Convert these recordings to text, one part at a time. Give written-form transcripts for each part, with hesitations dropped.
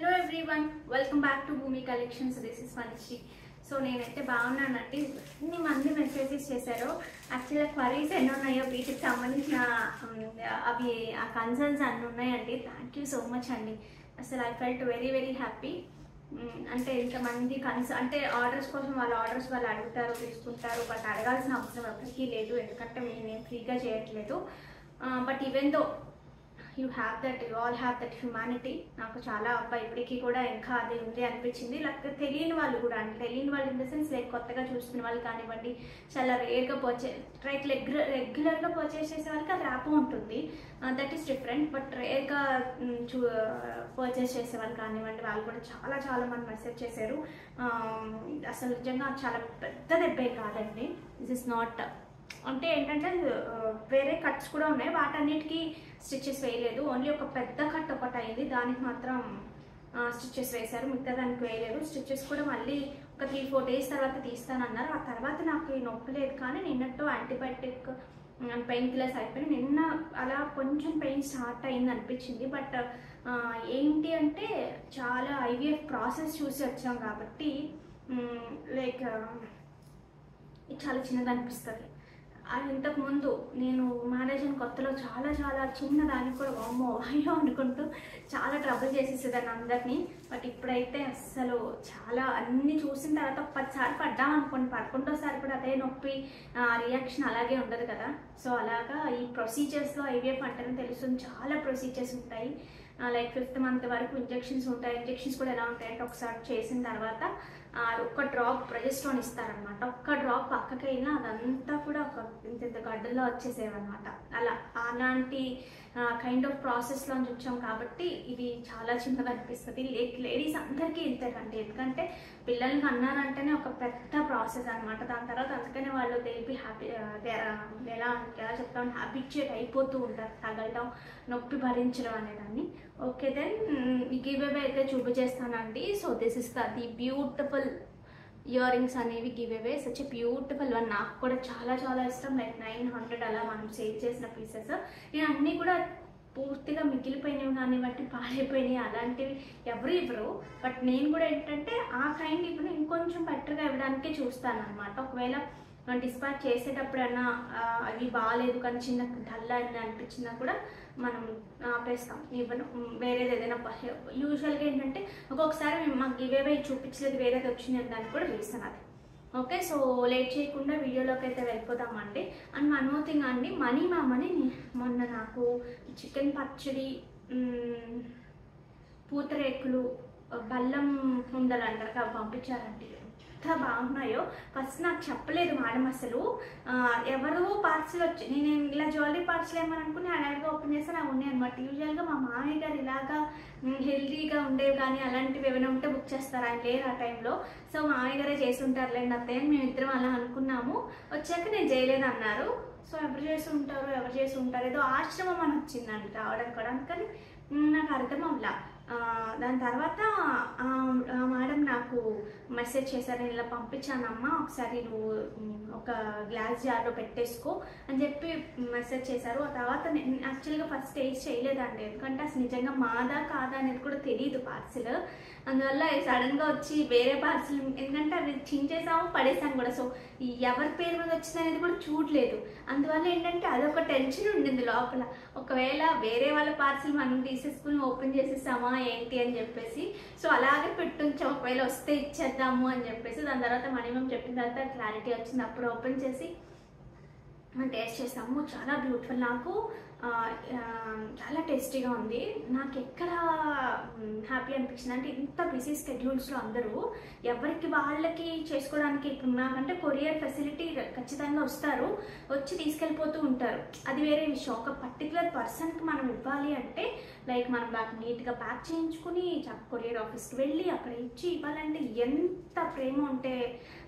Hello everyone, welcome back to Bhumi Collections. This is Vanishri. So నేనైతే బాగున్నానండి. ఎన్ని మంది మెసేజెస్ చేశారో, యాక్చువల్గా క్వరీస్ ఎన్ని ఉన్నాయో వీటికి సంబంధించిన అవి ఆ కన్సర్న్స్ అన్నీ ఉన్నాయండి. థ్యాంక్ యూ సో మచ్ అండి. అసలు I felt very very happy. అంటే ఇంతమంది అంటే ఆర్డర్స్ కోసం వాళ్ళ ఆర్డర్స్ వాళ్ళు అడుగుతారు, తీసుకుంటారు. బట్ అడగాల్సిన అవసరం ఎవరికీ లేదు, ఎందుకంటే నేను ఫ్రీగా చేయట్లేదు. But even though you all have that humanity. నాకు చాలా ఇప్పటికీ కూడా ఇంకా అది ఉంది అనిపించింది. లేకపోతే తెలియని వాళ్ళు కూడా అంటే తెలియని వాళ్ళు ఇన్ ద సెన్స్ లైక్ కొత్తగా చూస్తున్న వాళ్ళు కానివ్వండి, చాలా రేర్గా రెగ్యులర్గా పర్చేస్ చేసే వాళ్ళకి అది ర్యాప్ ఉంటుంది, దట్ ఈస్ డిఫరెంట్. బట్ రేర్గా పర్చేస్ చేసే వాళ్ళు కానివ్వండి, వాళ్ళు కూడా చాలా చాలా మంది మెసేజ్ చేశారు. అసలు నిజంగా చాలా పెద్ద దెబ్బే కాదండి. దిస్ ఇస్ నాట్ అంటే ఏంటంటే వేరే కట్స్ కూడా ఉన్నాయి, వాటన్నిటికీ స్టిచెస్ వేయలేదు. ఓన్లీ ఒక పెద్ద కట్ ఒకటి అయింది, దానికి మాత్రం స్టిచెస్ వేశారు, మిగతా దానికి వేయలేదు. స్టిచెస్ కూడా మళ్ళీ ఒక 3-4 డేస్ తర్వాత తీస్తానన్నారు. ఆ తర్వాత నాకు ఈ నొప్పి లేదు, కానీ నిన్నట్టు యాంటీబయాటిక్ పెయిన్ కిల్లర్స్ అయిపోయి నిన్న అలా కొంచెం పెయిన్ స్టార్ట్ అయింది అనిపించింది. బట్ ఏంటి అంటే చాలా ఐవీఎఫ్ ప్రాసెస్ చూసి వచ్చాం కాబట్టి లైక్ ఇది చాలా చిన్నది అనిపిస్తుంది. ఇంతకుముందు నేను మ్యారేజ్ అయిన కొత్తలో చాలా చాలా చిన్న దానికి కూడా అమ్మో అయ్యో అనుకుంటూ చాలా ట్రబుల్ చేసేసేదాన్ని అందరినీ. బట్ ఇప్పుడైతే అస్సలు చాలా అన్నీ చూసిన తర్వాత 10 సార్లు పడ్డాం అనుకోండి, 11వ కూడా అదే నొప్పి రియాక్షన్ అలాగే ఉండదు కదా. సో అలాగా ఈ ప్రొసీజర్స్లో ఐవీఎఫ్ అంటేనే తెలుస్తుంది, చాలా ప్రొసీజర్స్ ఉంటాయి. లైక్ 5th మంత్ వరకు ఇంజెక్షన్స్ ఉంటాయి. ఇంజెక్షన్స్ కూడా ఎలా ఉంటాయంటే ఒకసారి చేసిన తర్వాత ఒక్క డ్రాప్ ప్రొజెస్ట్రాన్ ఇస్తారనమాట. ఒక్క డ్రాప్ పక్కకి అయినా అదంతా కూడా ఒక ఇంత గడ్డల్లో వచ్చేసేవన్నమాట. అలాంటి కైండ్ ఆఫ్ ప్రాసెస్లో వచ్చాం కాబట్టి ఇది చాలా చిన్నగా అనిపిస్తుంది. లేడీస్ అందరికీ ఇంతేకండి, ఎందుకంటే పిల్లలకి అన్నారంటేనే ఒక పెద్ద ప్రాసెస్ అనమాట. దాని తర్వాత అందుకనే వాళ్ళు తెలిపి ఎలా చెప్తాం హ్యాబిచ్యుయేట్ అయిపోతూ ఉంటారు, తగలడం, నొప్పి భరించడం అనేదాన్ని. ఓకే దెన్ గివ్ అవే అయితే చూపించేస్తానండి. So this is the beautiful ear rings అనేవి give away. Such beautiful one. నాకు కూడా చాలా చాలా ఇష్టం. లైక్ 900 అలా మనం సేల్ చేసిన పీసెస్. నేను అన్నీ కూడా పూర్తిగా మిగిలిపోయినవి కానివ్వండి, పాడైపోయినాయి అలాంటివి ఎవరు ఇవ్వరు. బట్ నేను కూడా ఏంటంటే ఆ కైండ్ ఇప్పుడు ఇంకొంచెం బెటర్గా ఇవ్వడానికే చూస్తాను అనమాట. ఒకవేళ డిస్పాచ్ చేసేటప్పుడైనా అవి బాగాలేదు కానీ చిన్న డల్ అని అనిపించినా కూడా మనం ఆపేస్తాం, ఇవ్వను. వేరేది ఏదైనా యూజువల్గా ఏంటంటే ఒక్కొక్కసారి మాకు గివేవే చూపించలేదు, వేరేది వచ్చింది అని దానికి కూడా రీజన్ అది. ఓకే, సో లేట్ చేయకుండా వీడియోలోకి అయితే వెళ్ళిపోదామండి. అండ్ వన్ మోర్ థింగ్ అండి, మనీ మామని మొన్న నాకు చికెన్ పచ్చడి, పూతరేకులు, బల్లం ఉండలు అంటారు అవి పంపించారండి. ఎంత బాగున్నాయో. ఫస్ట్ నాకు చెప్పలేదు మేడం అసలు. ఎవరో పార్సల్ వచ్చి నేను ఇలా జ్యువెలరీ పార్సల్ ఏమని అనుకుని అడవిగా ఓపెన్ చేస్తే నాకు ఉన్నాయి అనమాట. యూజువల్గా మా మామయ్య గారు ఇలాగా హెల్తీగా ఉండేవి కానీ అలాంటివి ఏమైనా ఉంటే బుక్ చేస్తారు, ఆయన లేరు ఆ టైంలో. సో మామయ్య గారే చేసి ఉంటారులేండి అత్తయ్య, మేమిద్దరం అలా అనుకున్నాము. వచ్చాక నేను చేయలేదు అన్నారు. సో ఎవరు చేసి ఉంటారు ఏదో ఆశ్రమం అని వచ్చిందండి రావడానికి కూడా, అందుకని నాకు అర్థం అవ్వలా. దాని తర్వాత మేడం నాకు మెసేజ్ చేశారు, నేను ఇలా పంపించానమ్మా, ఒకసారి నువ్వు ఒక గ్లాస్ జార్లో పెట్టేసుకో అని చెప్పి మెసేజ్ చేశారు. ఆ తర్వాత నేను యాక్చువల్గా ఫస్ట్ టేస్ట్ చేయలేదండి, ఎందుకంటే అసలు నిజంగా మాదా కాదా అనేది కూడా తెలియదు పార్సిల్. అందువల్ల సడన్గా వచ్చి వేరే పార్సిల్, ఎందుకంటే అవి చించేసాము పడేసాము కూడా. సో ఎవరి పేరు మీద వచ్చింది అనేది కూడా చూడలేదు. అందువల్ల ఏంటంటే అదొక టెన్షన్ ఉండింది లోపల, ఒకవేళ వేరే వాళ్ళ పార్సిల్ మనం తీసేసుకుని ఓపెన్ చేసేసామా ఏంటి అని చెప్పేసి. సో అలాగే పెట్టుంచాం, ఒకవేళ వస్తే ఇచ్చేద్దాము అని చెప్పేసి. దాని తర్వాత మనం చెప్పిన తర్వాత క్లారిటీ వచ్చింది, అప్పుడు ఓపెన్ చేసి టేస్ట్ చేసాము. చాలా బ్యూటిఫుల్, నాకు చాలా టేస్టీగా ఉంది. నాకు ఎక్కడ హ్యాపీ అనిపించింది అంటే ఇంత బిజీ స్కెడ్యూల్స్లో అందరూ ఎవరికి వాళ్ళకి చేసుకోవడానికి ఇప్పుడు నాకంటే కొరియర్ ఫెసిలిటీ ఖచ్చితంగా వస్తారు, వచ్చి తీసుకెళ్ళిపోతూ ఉంటారు, అది వేరే విషయం. ఒక పర్టికులర్ పర్సన్కి మనం ఇవ్వాలి అంటే లైక్ మనం నీట్గా ప్యాక్ చేయించుకుని కొరియర్ ఆఫీస్కి వెళ్ళి అక్కడ ఇచ్చి ఇవ్వాలంటే ఎంత ప్రేమ ఉంటే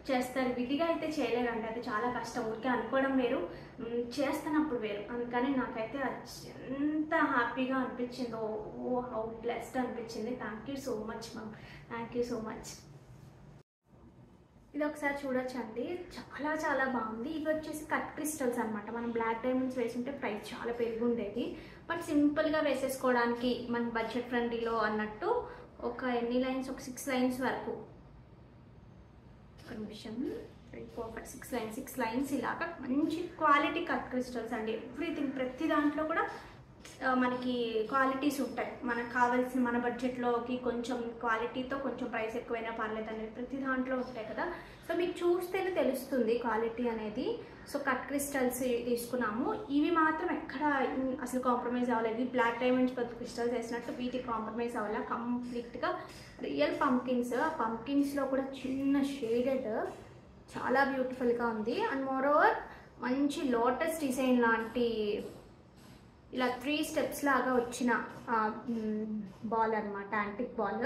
చేస్తారు. విధిగా అయితే చేయలేరండి, అది చాలా కష్టం. ఊరికే అనుకోవడం వేరు, చేస్తున్నప్పుడు వేరు. అందుకని నాకైతే ఎంత హ్యాపీగా అనిపించిందో, ఓ హౌ బ్లెస్డ్ అనిపించింది. Thank you so much ma'am, thank you so much. ఇది ఒకసారి చూడొచ్చండి, చాలా చాలా బాగుంది. ఇవి వచ్చేసి కట్ క్రిస్టల్స్ అనమాట. మనం బ్లాక్ డైమండ్స్ వేసుంటే ప్రైస్ చాలా పెరిగి ఉండేది, బట్ సింపుల్గా వేసేసుకోవడానికి మన బడ్జెట్ ఫ్రెండ్లీలో అన్నట్టు ఒక ఎన్ని లైన్స్, ఒక 6 లైన్స్ వరకు, ఒక నిమిషం, 3, 4, 5, 6 లైన్స్ ఇలాగా మంచి క్వాలిటీ కట్ క్రిస్టల్స్ అండి. ఎవ్రీథింగ్ ప్రతి దాంట్లో కూడా మనకి క్వాలిటీస్ ఉంటాయి. మనకు కావాల్సిన మన బడ్జెట్లోకి కొంచెం క్వాలిటీతో కొంచెం ప్రైస్ ఎక్కువైనా పర్లేదు అనేది ప్రతి దాంట్లో ఉంటాయి కదా. సో మీకు చూస్తేనే తెలుస్తుంది క్వాలిటీ అనేది. సో కట్ క్రిస్టల్స్ తీసుకున్నాము. ఇవి మాత్రం ఎక్కడ అసలు కాంప్రమైజ్ అవ్వలేదు. ఇవి బ్లాక్ డైమండ్స్ పెద్ద క్రిస్టల్స్ వేసినట్టు వీటికి కాంప్రమైజ్ అవ్వాలి. కంప్లీట్గా రియల్ పంకిన్స్. ఆ పంకిన్స్లో కూడా చిన్న షేడెడ్ చాలా బ్యూటిఫుల్గా ఉంది. అండ్ మోరోవర్ మంచి లోటస్ డిజైన్ లాంటి ఇలా 3 స్టెప్స్ లాగా వచ్చిన బాల్ అనమాట, యాంటిక్ బాల్.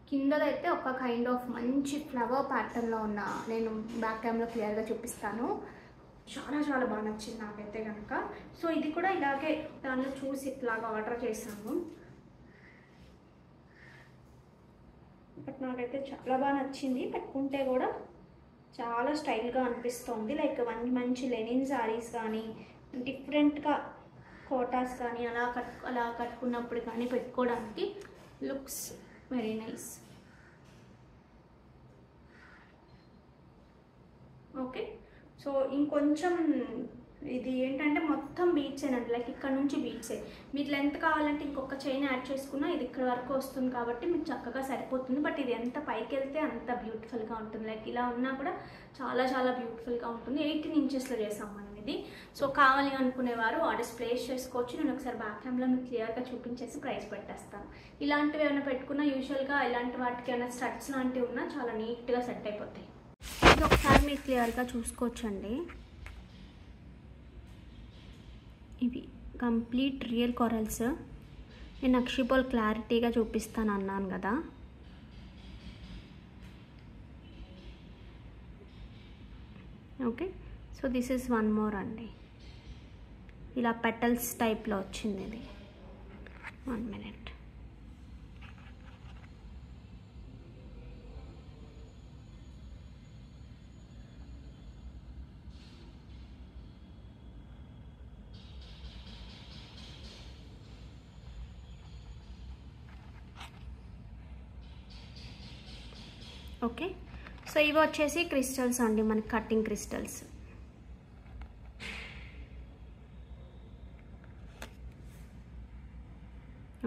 కిందదైతే ఒక కైండ్ ఆఫ్ మంచి ఫ్లవర్ ప్యాటర్న్లో ఉన్న, నేను బ్యాక్ క్యామ్లో క్లియర్గా చూపిస్తాను. చాలా చాలా బాగా నచ్చింది నాకైతే కనుక. సో ఇది కూడా ఇలాగే దానిలో చూసి ఇట్లాగా ఆర్డర్ చేశాను. బట్ నాకైతే చాలా బాగా నచ్చింది. పెట్టుకుంటే కూడా చాలా స్టైల్గా అనిపిస్తుంది. లైక్ మంచి లెనిన్ శారీస్ కానీ, డిఫరెంట్గా కోటాస్ కానీ అలా కట్టుకున్నప్పుడు కానీ పెట్టుకోవడానికి looks very nice. Okay, so ఇంకొంచెం ఇది ఏంటంటే మొత్తం బీట్సేనండి. లైక్ ఇక్కడ నుంచి బీట్సే. మీకు లెంత్ కావాలంటే ఇంకొక చైన్ యాడ్ చేసుకున్నా ఇది ఇక్కడ వరకు వస్తుంది కాబట్టి మీకు చక్కగా సరిపోతుంది. బట్ ఇది ఎంత పైకి వెళ్తే అంత బ్యూటిఫుల్గా ఉంటుంది. లైక్ ఇలా ఉన్నా కూడా చాలా చాలా బ్యూటిఫుల్గా ఉంటుంది. 18 ఇంచెస్లో చేసాం మనం ఇది. సో కావాలి అనుకునేవారు ఆర్డర్స్ ప్లేస్ చేసుకోవచ్చు. నేను ఒకసారి బ్యాక్ క్యామ్లో మీకు క్లియర్గా చూపించేసి ప్రైస్ పెట్టేస్తాను. ఇలాంటివి ఏమైనా పెట్టుకున్నా యూజువల్గా ఇలాంటి వాటికి ఏమైనా స్టడ్స్ లాంటివి ఉన్నా చాలా నీట్గా సెట్ అయిపోతాయి. ఇది ఒకసారి మీరు క్లియర్గా చూసుకోవచ్చండి. ఇవి కంప్లీట్ రియల్ కొరల్స్. నేను నక్షిపోల్ క్లారిటీగా చూపిస్తాను అన్నాను కదా. Okay, so this is one more అండి. ఇలా పెటల్స్ టైప్లో వచ్చింది ఇది. 1 minute. ఓకే, సో ఇవి వచ్చేసి క్రిస్టల్స్ అండి, మనకి కట్టింగ్ క్రిస్టల్స్.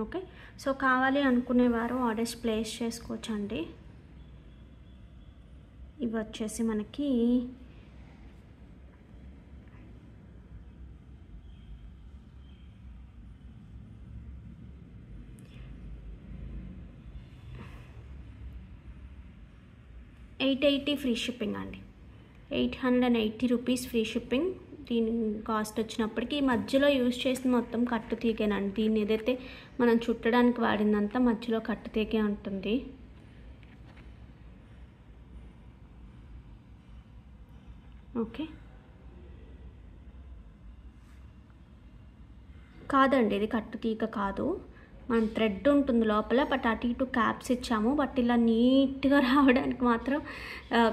ఓకే, సో కావాలి అనుకునేవారు ఆర్డర్స్ ప్లేస్ చేసుకోవచ్చండి. ఇవి వచ్చేసి మనకి $880 ఫ్రీ షిప్పింగ్ అండి. 880 రూపీస్ ఫ్రీ షిప్పింగ్. దీని కాస్ట్ వచ్చినప్పటికీ మధ్యలో యూజ్ చేసిన మొత్తం కట్టు తీగేనండి. దీన్ని ఏదైతే మనం చుట్టడానికి వాడిందంతా మధ్యలో కట్టు తీగే ఉంటుంది. ఓకే, కాదండి ఇది కట్టు తీగ కాదు, మన థ్రెడ్ ఉంటుంది లోపల. బట్ అటు ఇటు క్యాప్స్ ఇచ్చాము. బట్ ఇలా నీట్గా రావడానికి మాత్రం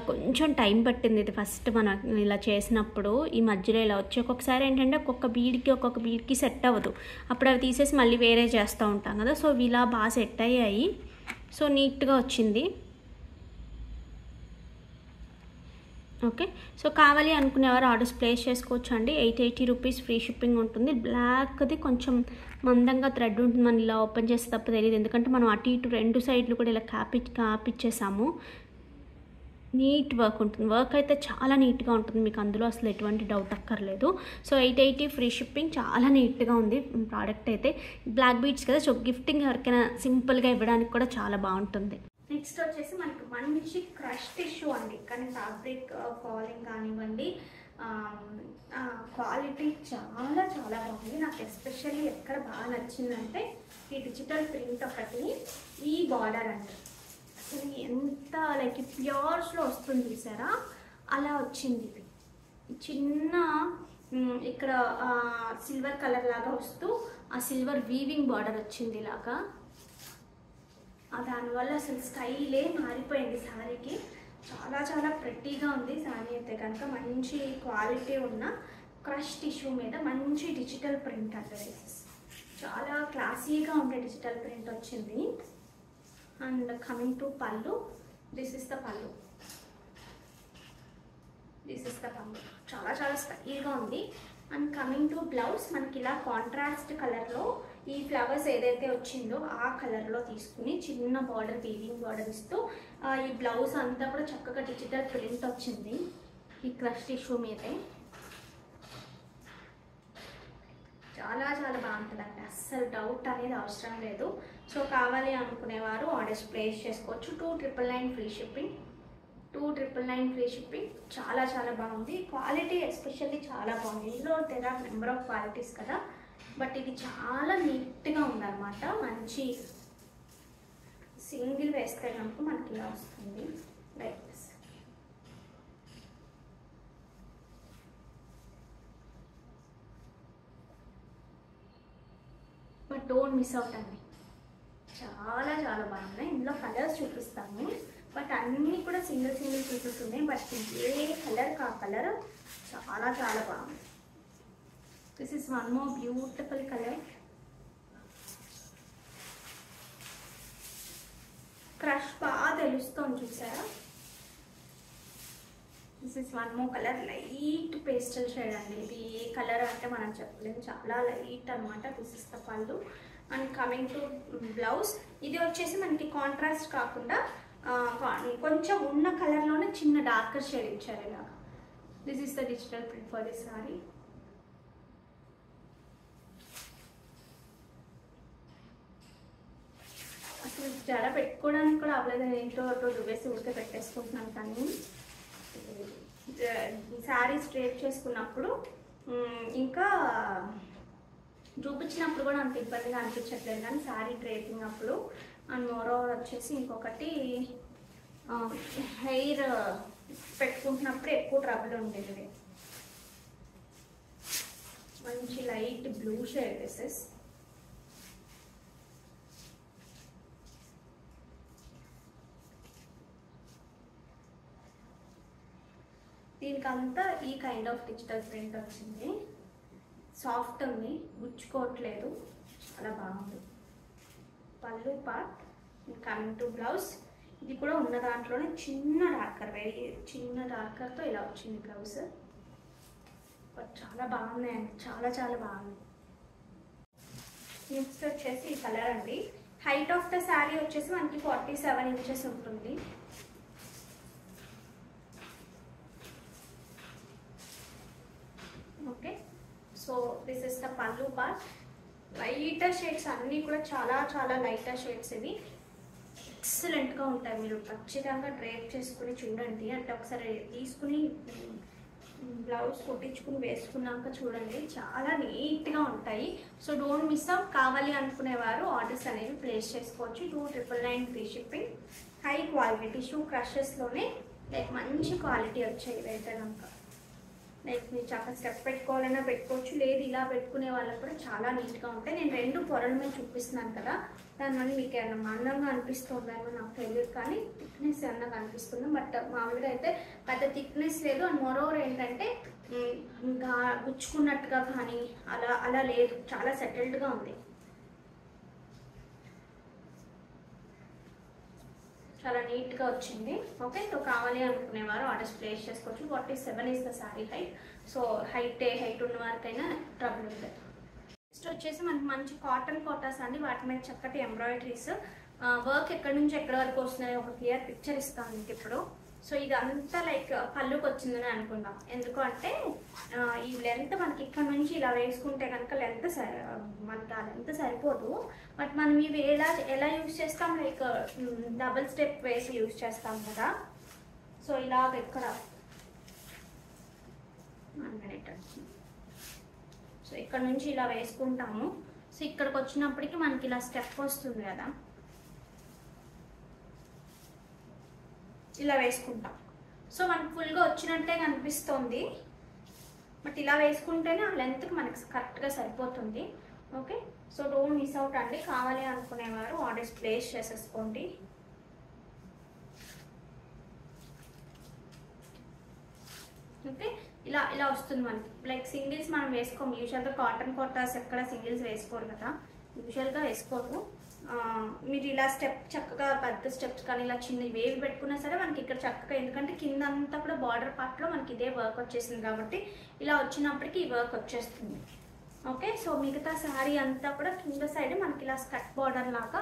కొంచెం టైం పట్టింది. ఇది ఫస్ట్ మనం ఇలా చేసినప్పుడు ఈ మధ్యలో ఇలా వచ్చి ఒక్కొక్కసారి ఏంటంటే ఒక్కొక్క బీడ్కి సెట్ అవ్వదు. అప్పుడు అవి తీసేసి మళ్ళీ వేరే చేస్తూ ఉంటాం కదా. సో ఇలా బాగా సెట్ అయ్యాయి. సో నీట్గా వచ్చింది. ఓకే, సో కావాలి అనుకునేవారు ఆర్డర్స్ ప్లేస్ చేసుకోవచ్చు అండి. 880 రూపీస్ ఫ్రీ షిప్పింగ్ ఉంటుంది. బ్లాక్ది కొంచెం మందంగా థ్రెడ్ ఉంటుంది. మనం ఇలా ఓపెన్ చేస్తే తప్ప తెలియదు, ఎందుకంటే మనం అటు ఇటు 2 సైడ్లు కూడా ఇలా కాపిచ్చేసాము. నీట్ వర్క్ ఉంటుంది. వర్క్ అయితే చాలా నీట్గా ఉంటుంది, మీకు అందులో అసలు ఎటువంటి డౌట్ అక్కర్లేదు. So 880 free shipping. చాలా నీట్గా ఉంది ప్రోడక్ట్ అయితే. బ్లాక్ బీడ్స్ కదా, సో గిఫ్టింగ్ ఎవరికైనా సింపుల్గా ఇవ్వడానికి కూడా చాలా బాగుంటుంది. నెక్స్ట్ వచ్చేసి మనకి మంచి క్రష్ టిష్యూ అండి. కానీ ఫ్యాబ్రిక్ ఫాలింగ్ కానివ్వండి, క్వాలిటీ చాలా చాలా బాగుంది. నాకు ఎస్పెషల్లీ ఎక్కడ బాగా నచ్చిందంటే ఈ డిజిటల్ ప్రింట్ ఒకటి, ఈ బార్డర్ అండి. అసలు ఎంత లైక్ ప్యూర్స్లో వస్తుంది చూసారా, అలా వచ్చింది. ఇది చిన్న ఇక్కడ సిల్వర్ కలర్ లాగా వస్తూ ఆ సిల్వర్ వీవింగ్ బార్డర్ వచ్చింది ఇలాగా. దానివల్ల అసలు స్టైలే మారిపోయింది శారీకి. చాలా చాలా ప్రెట్టీగా ఉంది శారీ అయితే కనుక. మంచి క్వాలిటీ ఉన్న క్రష్ టిష్యూ మీద మంచి డిజిటల్ ప్రింట్ అంటే చాలా క్లాసీగా ఉండే డిజిటల్ ప్రింట్ వచ్చింది. అండ్ కమింగ్ టు పళ్ళు, దిస్ ఇస్ ద పళ్ళు. చాలా చాలా స్టైల్గా ఉంది. అండ్ కమింగ్ టు బ్లౌజ్, మనకి ఇలా కాంట్రాస్ట్ కలర్లో ఈ ఫ్లవర్స్ ఏదైతే వచ్చిందో ఆ కలర్లో తీసుకుని చిన్న బార్డర్, వీవింగ్ బార్డర్ ఇస్తూ ఈ బ్లౌజ్ అంతా కూడా చక్కగా డిజిటల్ ప్రింట్ వచ్చింది ఈ క్రష్ టిష్యూ మీదే. చాలా చాలా బాగుంటుందండి, అస్సలు డౌట్ అనేది అవసరం లేదు. సో కావాలి అనుకునేవారు ఆర్డర్స్ ప్లేస్ చేసుకోవచ్చు. 2,999 ఫ్రీ షిప్పింగ్, 2,999 ఫ్రీ షిప్పింగ్. చాలా చాలా బాగుంది, క్వాలిటీ ఎస్పెషల్లీ చాలా బాగుంది. ఇందులో తెర నెంబర్ ఆఫ్ క్వాలిటీస్ కదా, బట్ ఇది చాలా నీట్గా ఉందన్నమాట. మంచి సింగిల్ వేస్తే కనుక మనకి ఇలా వస్తుంది like this. But don't miss out అండి, చాలా చాలా బాగున్నాయి. ఇందులో కలర్స్ చూపిస్తాను, బట్ అన్నీ కూడా సింగిల్ పీసెస్ ఉన్నాయి. బట్ ఏ కలర్ కా కలర్ చాలా చాలా బాగుంది. This is one more beautiful colour. Crush బాగా తెలుస్తుంది చూసారా. This is one more colour, light pastel shade అండి. ఇది ఏ కలర్ అంటే మనం చెప్పలేము, చాలా లైట్ అనమాట. దిస్ ఇస్ ద పళ్ళు. అండ్ కమింగ్ టు బ్లౌజ్, ఇది వచ్చేసి మనకి కాంట్రాస్ట్ కాకుండా కొంచెం ఉన్న కలర్లోనే చిన్న డార్కర్ షేడ్ ఇచ్చారు ఇలాగా. This is the digital print for this sorry. అసలు జడ పెట్టుకోవడానికి కూడా అవ్వలేదు, ఇంట్లో అటు దువ్వేసి ఊరికే పెట్టేసుకుంటున్నాను. కానీ శారీ స్ట్రేట్ చేసుకున్నప్పుడు ఇంకా చూపించినప్పుడు కూడా అంత ఇబ్బందిగా అనిపించట్లేదు, కానీ శారీ డ్రేపింగ్ అప్పుడు. అండ్ మోరోవర్ వచ్చేసి ఇంకొకటి హెయిర్ పెట్టుకుంటున్నప్పుడు ఎక్కువ ట్రబుల్ ఉండేది. మంచి లైట్ బ్లూ షేడ్ దిస్. దీనికి అంతా ఈ కైండ్ ఆఫ్ డిజిటల్ ప్రింట్ వచ్చింది. సాఫ్ట్ ఉంది, గుచ్చుకోవట్లేదు, చాలా బాగుంది. పళ్ళు పార్ట్. కమింగ్ టు బ్లౌజ్, ఇది కూడా ఉన్న దాంట్లోనే చిన్న డార్కర్, వెరీ చిన్న డార్కర్తో ఇలా వచ్చింది బ్లౌజ్. బట్ చాలా బాగున్నాయండి, చాలా చాలా బాగుంది. నెక్స్ట్ వచ్చేసి ఈ కలర్ అండి. హైట్ ఆఫ్ ద శారీ వచ్చేసి మనకి 47 ఇంచెస్ ఉంటుంది. Okay, so this is the pallu part. Lighter shades అన్నీ కూడా చాలా చాలా లైటర్ షేడ్స్. ఇవి ఎక్సలెంట్గా ఉంటాయి, మీరు ఖచ్చితంగా డ్రేప్ చేసుకుని చూడండి. అంటే ఒకసారి తీసుకుని బ్లౌజ్ కుట్టించుకుని వేసుకున్నాక చూడండి, చాలా నీట్గా ఉంటాయి. So don't miss out. కావాలి అనుకునేవారు ఆర్డర్స్ అనేవి ప్లేస్ చేసుకోవచ్చు. 2,999 free shipping. High quality tissue క్రషెస్లోనే లైక్ మంచి క్వాలిటీ వచ్చాయి ఇవైతే కనుక. లైక్ మీరు చక్కగా స్టెప్ పెట్టుకోవాలన్నా పెట్టుకోవచ్చు, లేదు ఇలా పెట్టుకునే వాళ్ళకి కూడా చాలా నీట్గా ఉంటాయి. నేను 2 పొరల మీద చూపిస్తున్నాను కదా, దానివల్ల మీకు ఏమన్నా మందంగా అనిపిస్తుందేమో నాకు తెలియదు, కానీ థిక్నెస్ ఏమన్నా కనిపిస్తుంది. బట్ మామూలుగా అయితే పెద్ద థిక్నెస్ లేదు. అండ్ మోరోవర్ ఏంటంటే గుచ్చుకున్నట్టుగా కానీ అలా అలా లేదు, చాలా సెటిల్డ్గా ఉంది, చాలా నీట్గా వచ్చింది. ఓకే, సో కావాలి అనుకునేవారు ఆర్డర్స్ ప్లేస్ చేసుకోవచ్చు. 47 is the sari height. So height ఉన్న వారికైనా ట్రబుల్ ఉంటుంది. నెక్స్ట్ వచ్చేసి మనకి మంచి కాటన్ కోటాస్ అండి. వాటి మీద చక్కటి ఎంబ్రాయిడరీస్, వర్క్ ఎక్కడి నుంచి ఎక్కడి వరకు వస్తున్నాయో ఒక క్లియర్ పిక్చర్ ఇస్తాను మీకు ఇప్పుడు. సో ఇదంతా లైక్ పళ్ళుకి వచ్చిందని అనుకుందాం. ఎందుకు అంటే ఈ లెంత్ మనకి ఇక్కడ నుంచి ఇలా వేసుకుంటే కనుక మనకి ఆ లెంత్ సరిపోదు. బట్ మనం ఇవి ఎలా యూజ్ చేస్తాం, లైక్ డబుల్ స్టెప్ వేసి యూజ్ చేస్తాం కదా. సో ఇలాగ ఇక్కడ 1 minute. సో ఇక్కడ నుంచి ఇలా వేసుకుంటాము. సో ఇక్కడికి వచ్చినప్పటికీ మనకి ఇలా స్టెప్ వస్తుంది కదా, ఇలా వేసుకుంటాం. సో మనకు ఫుల్గా వచ్చినట్టే కనిపిస్తుంది, బట్ ఇలా వేసుకుంటేనే ఆ లెంత్కి మనకి కరెక్ట్గా సరిపోతుంది. Okay, so don't miss out అండి. కావాలి అనుకునేవారు ఆర్డర్స్ ప్లేస్ చేసేసుకోండి. ఓకే, ఇలా వస్తుంది మనకి. లైక్ సింగిల్స్ మనం వేసుకోము యూజువల్గా. కాటన్ కోటాస్ ఎక్కడ సింగిల్స్ వేసుకోరు కదా, యూజువల్గా వేసుకోరు. మీరు ఇలా స్టెప్ చక్కగా పెద్ద స్టెప్స్ కానీ ఇలా చిన్న వేవి పెట్టుకున్నా సరే మనకి ఇక్కడ చక్కగా, ఎందుకంటే కింద అంతా కూడా బార్డర్ పార్ట్లో మనకి ఇదే వర్క్ వచ్చేసింది కాబట్టి ఇలా వచ్చినప్పటికీ ఈ వర్క్ వచ్చేస్తుంది. ఓకే, సో మిగతా శారీ అంతా కూడా కింద సైడ్ మనకి ఇలా స్కర్ట్ బార్డర్ లాగా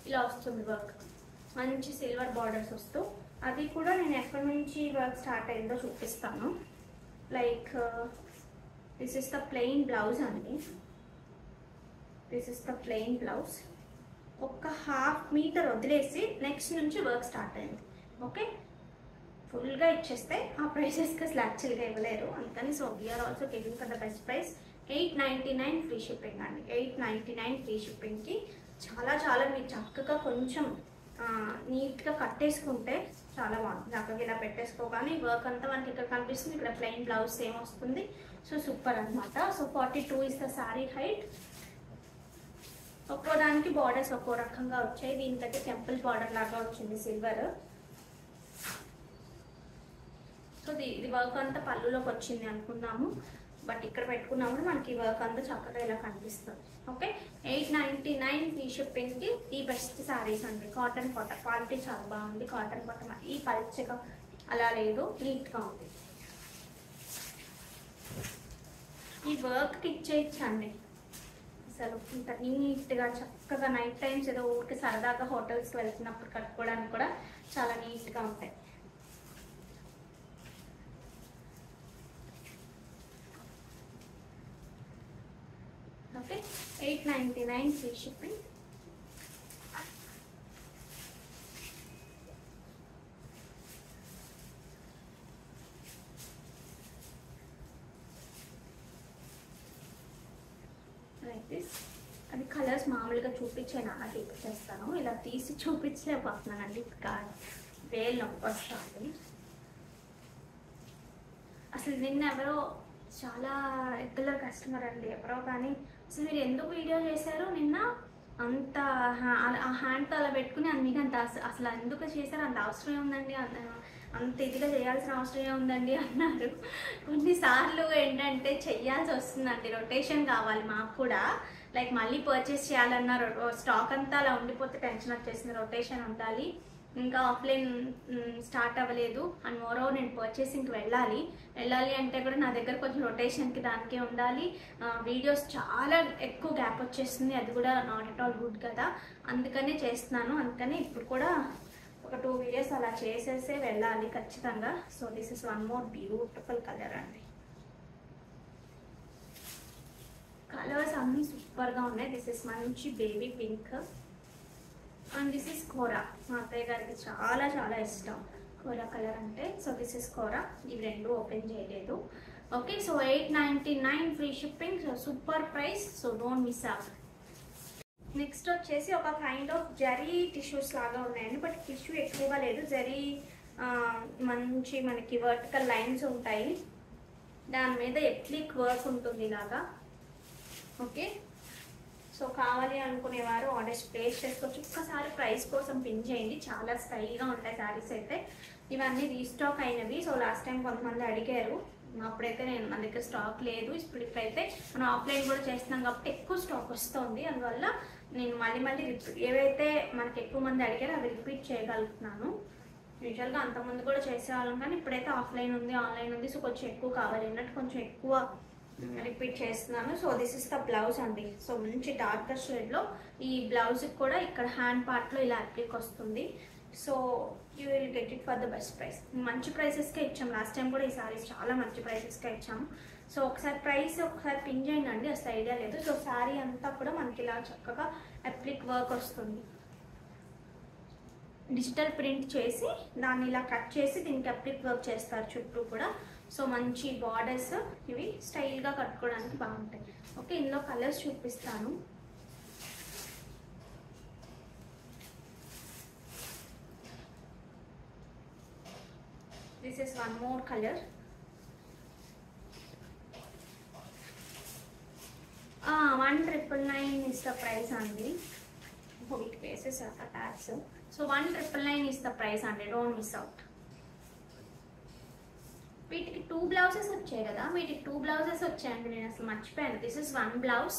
ఇలా వస్తుంది వర్క్, మంచి సిల్వర్ బార్డర్స్ వస్తూ. అది కూడా నేను ఎక్కడి నుంచి వర్క్ స్టార్ట్ అయిందో చూపిస్తాను. Like this is the plain blouse అండి, this is the plain blouse. ఒక 1/2 మీటర్ వదిలేసి నెక్స్ట్ నుంచి వర్క్ స్టార్ట్ అయింది. ఓకే, ఫుల్గా ఇచ్చేస్తే ఆ ప్రైసెస్కి అసలు యాక్చువల్గా ఇవ్వలేరు, అందుకని so we are also giving for the best price. 899 free shipping అండి. 899 ఫ్రీ షిప్పింగ్కి చాలా చాలా మీరు చక్కగా కొంచెం నీట్గా కట్టేసుకుంటే చాలా బాగుంటుంది. చక్కగా ఇలా పెట్టేసుకోగానే వర్క్ అంతా మనకి ఇక్కడ కనిపిస్తుంది. ఇక్కడ ప్లెయిన్ బ్లౌజ్ సేమ్ వస్తుంది. సో సూపర్ అనమాట. So 42 is the sari height. ఒక్కో దానికి బార్డర్స్ ఒక్కో రకంగా వచ్చాయి. దీనికైతే టెంపుల్ బార్డర్ లాగా వచ్చింది సిల్వర్. సో ఇది వర్క్ అంతా పళ్ళులోకి వచ్చింది అనుకున్నాము, బట్ ఇక్కడ పెట్టుకున్నప్పుడు మనకి వర్క్ అంతా చక్కగా ఇలా కనిపిస్తుంది. ఓకే, 899 ఫ్రీ షిప్పింగ్కి ఈ బెస్ట్ శారీస్ అండి. కాటన్ క్వాలిటీ చాలా బాగుంది. కాటన్ ఈ పల్చగా అలా లేదు, నీట్గా ఉంది. ఈ వర్క్కి ఇచ్చేయచ్చండి అసలు ఇంత నీట్గా చక్కగా. నైట్ టైమ్స్ ఏదో ఊరికి సరదాగా హోటల్స్కి వెళ్తున్నప్పుడు కట్టుకోవడానికి కూడా చాలా నీట్గా ఉంటాయి. Okay, 899 free shipping. Like this. అది కలర్స్ మామూలుగా చూపించాను, అలా చూపించేస్తాను. ఇలా తీసి చూపించలేకపోతున్నానండి, వేలు నొప్పి వస్తుంది. అసలు నిన్న ఎవరో చాలా రెగ్యులర్ కస్టమర్ అండి, ఎవరో కానీ అసలు మీరు ఎందుకు వీడియో చేశారు నిన్న అంత ఆ హ్యాండ్తో అలా పెట్టుకుని మీకు అంత అసలు ఎందుకు చేశారు, అంత అవసరం ఉందండి, అంత ఇదిగా చేయాల్సిన అవసరం ఉందండి అన్నారు. కొన్నిసార్లు ఏంటంటే చెయ్యాల్సి వస్తుందండి, రొటేషన్ కావాలి మాకు కూడా. లైక్ మళ్ళీ పర్చేస్ చేయాలన్న స్టాక్ అంతా అలా ఉండిపోతే టెన్షన్ వచ్చేసింది. రొటేషన్ ఉండాలి, ఇంకా ఆఫ్లైన్ స్టార్ట్ అవ్వలేదు, అండ్ మోరో నేను పర్చేసింగ్కి వెళ్ళాలి అంటే కూడా నా దగ్గర కొంచెం రొటేషన్కి దానికే ఉండాలి. వీడియోస్ చాలా ఎక్కువ గ్యాప్ వచ్చేస్తుంది, అది కూడా నాట్ ఎట్ ఆల్ గుడ్ కదా, అందుకనే చేస్తున్నాను. అందుకని ఇప్పుడు కూడా ఒక 2 వీడియోస్ అలా చేసేసే వెళ్ళాలి ఖచ్చితంగా. So this is one more beautiful colour అండి. కలర్స్ అన్నీ సూపర్గా ఉన్నాయి. దిస్ ఇస్ మంచి baby pink and this is kora. మా అత్తయ్య గారికి చాలా చాలా ఇష్టం కోరా కలర్ అంటే. So this is kora. ఇవి రెండు ఓపెన్ చేయలేదు. Okay, so 899 free shipping. So super price, so don't miss out. Next వచ్చేసి ఒక కైండ్ ఆఫ్ జరీ టిష్యూస్ లాగా ఉన్నాయండి, బట్ టిష్యూ ఎక్కువగా లేదు. జరీ మంచి మనకి వర్టికల్ లైన్స్ ఉంటాయి, దాని మీద ఎప్లిక్ వర్క్ ఉంటుంది ఇలాగా. ఓకే, సో కావాలి అనుకునేవారు ఆర్డర్స్ ప్లేస్ చేసుకోవచ్చు. ఒక్కసారి ప్రైస్ కోసం పిన్ చేయండి, చాలా స్టైల్గా ఉంటాయి శారీస్ అయితే. ఇవన్నీ రీస్టాక్ అయినవి. సో లాస్ట్ టైం కొంతమంది అడిగారు, అప్పుడైతే మన దగ్గర స్టాక్ లేదు. ఇప్పుడైతే మనం ఆఫ్లైన్ కూడా చేస్తున్నాం కాబట్టి ఎక్కువ స్టాక్ వస్తుంది. అందువల్ల నేను మళ్ళీ ఏవైతే మనకి ఎక్కువ మంది అడిగారో అవి రిపీట్ చేయగలుగుతున్నాను. యూజువల్గా అంతకుముందు కూడా చేసేవాళ్ళం, కానీ ఇప్పుడైతే ఆఫ్లైన్ ఉంది, ఆన్లైన్ ఉంది. సో కొంచెం ఎక్కువ కావాలి అన్నట్టు కొంచెం ఎక్కువ రిపీట్ చేస్తున్నాను. So this is the blouse అండి. సో మంచి డార్కర్ షేడ్లో ఈ బ్లౌజ్కి కూడా ఇక్కడ హ్యాండ్ పార్ట్లో ఇలా అప్లిక్ వస్తుంది. So you will get it for the best price. మంచి ప్రైసెస్కే ఇచ్చాము లాస్ట్ టైం కూడా. ఈ సారీస్ చాలా మంచి ప్రైసెస్కే ఇచ్చాము. సో ఒకసారి ప్రైస్ ఒకసారి పిన్ చేయండి అండి, అసలు ఐడియా లేదు. సో శారీ అంతా కూడా మనకి ఇలా చక్కగా అప్లిక్ వర్క్ వస్తుంది. డిజిటల్ ప్రింట్ చేసి దాన్ని ఇలా కట్ చేసి దీనికి అప్లిక్ వర్క్ చేస్తారు చుట్టూ కూడా. సో మంచి బార్డర్స్, ఇవి స్టైల్గా కట్టుకోవడానికి బాగుంటాయి. ఓకే, ఇందులో కలర్స్ చూపిస్తాను. This is one more colour. 1999 is the price అండి. వీటి places tax. So 1999 is the price అండి, డోంట్ మిస్ అవుట్. వీటికి 2 బ్లౌజెస్ వచ్చాయి కదా, వీటికి 2 బ్లౌజెస్ వచ్చాయండి, నేను అసలు మర్చిపోయాను. దిస్ ఇస్ 1 బ్లౌజ్,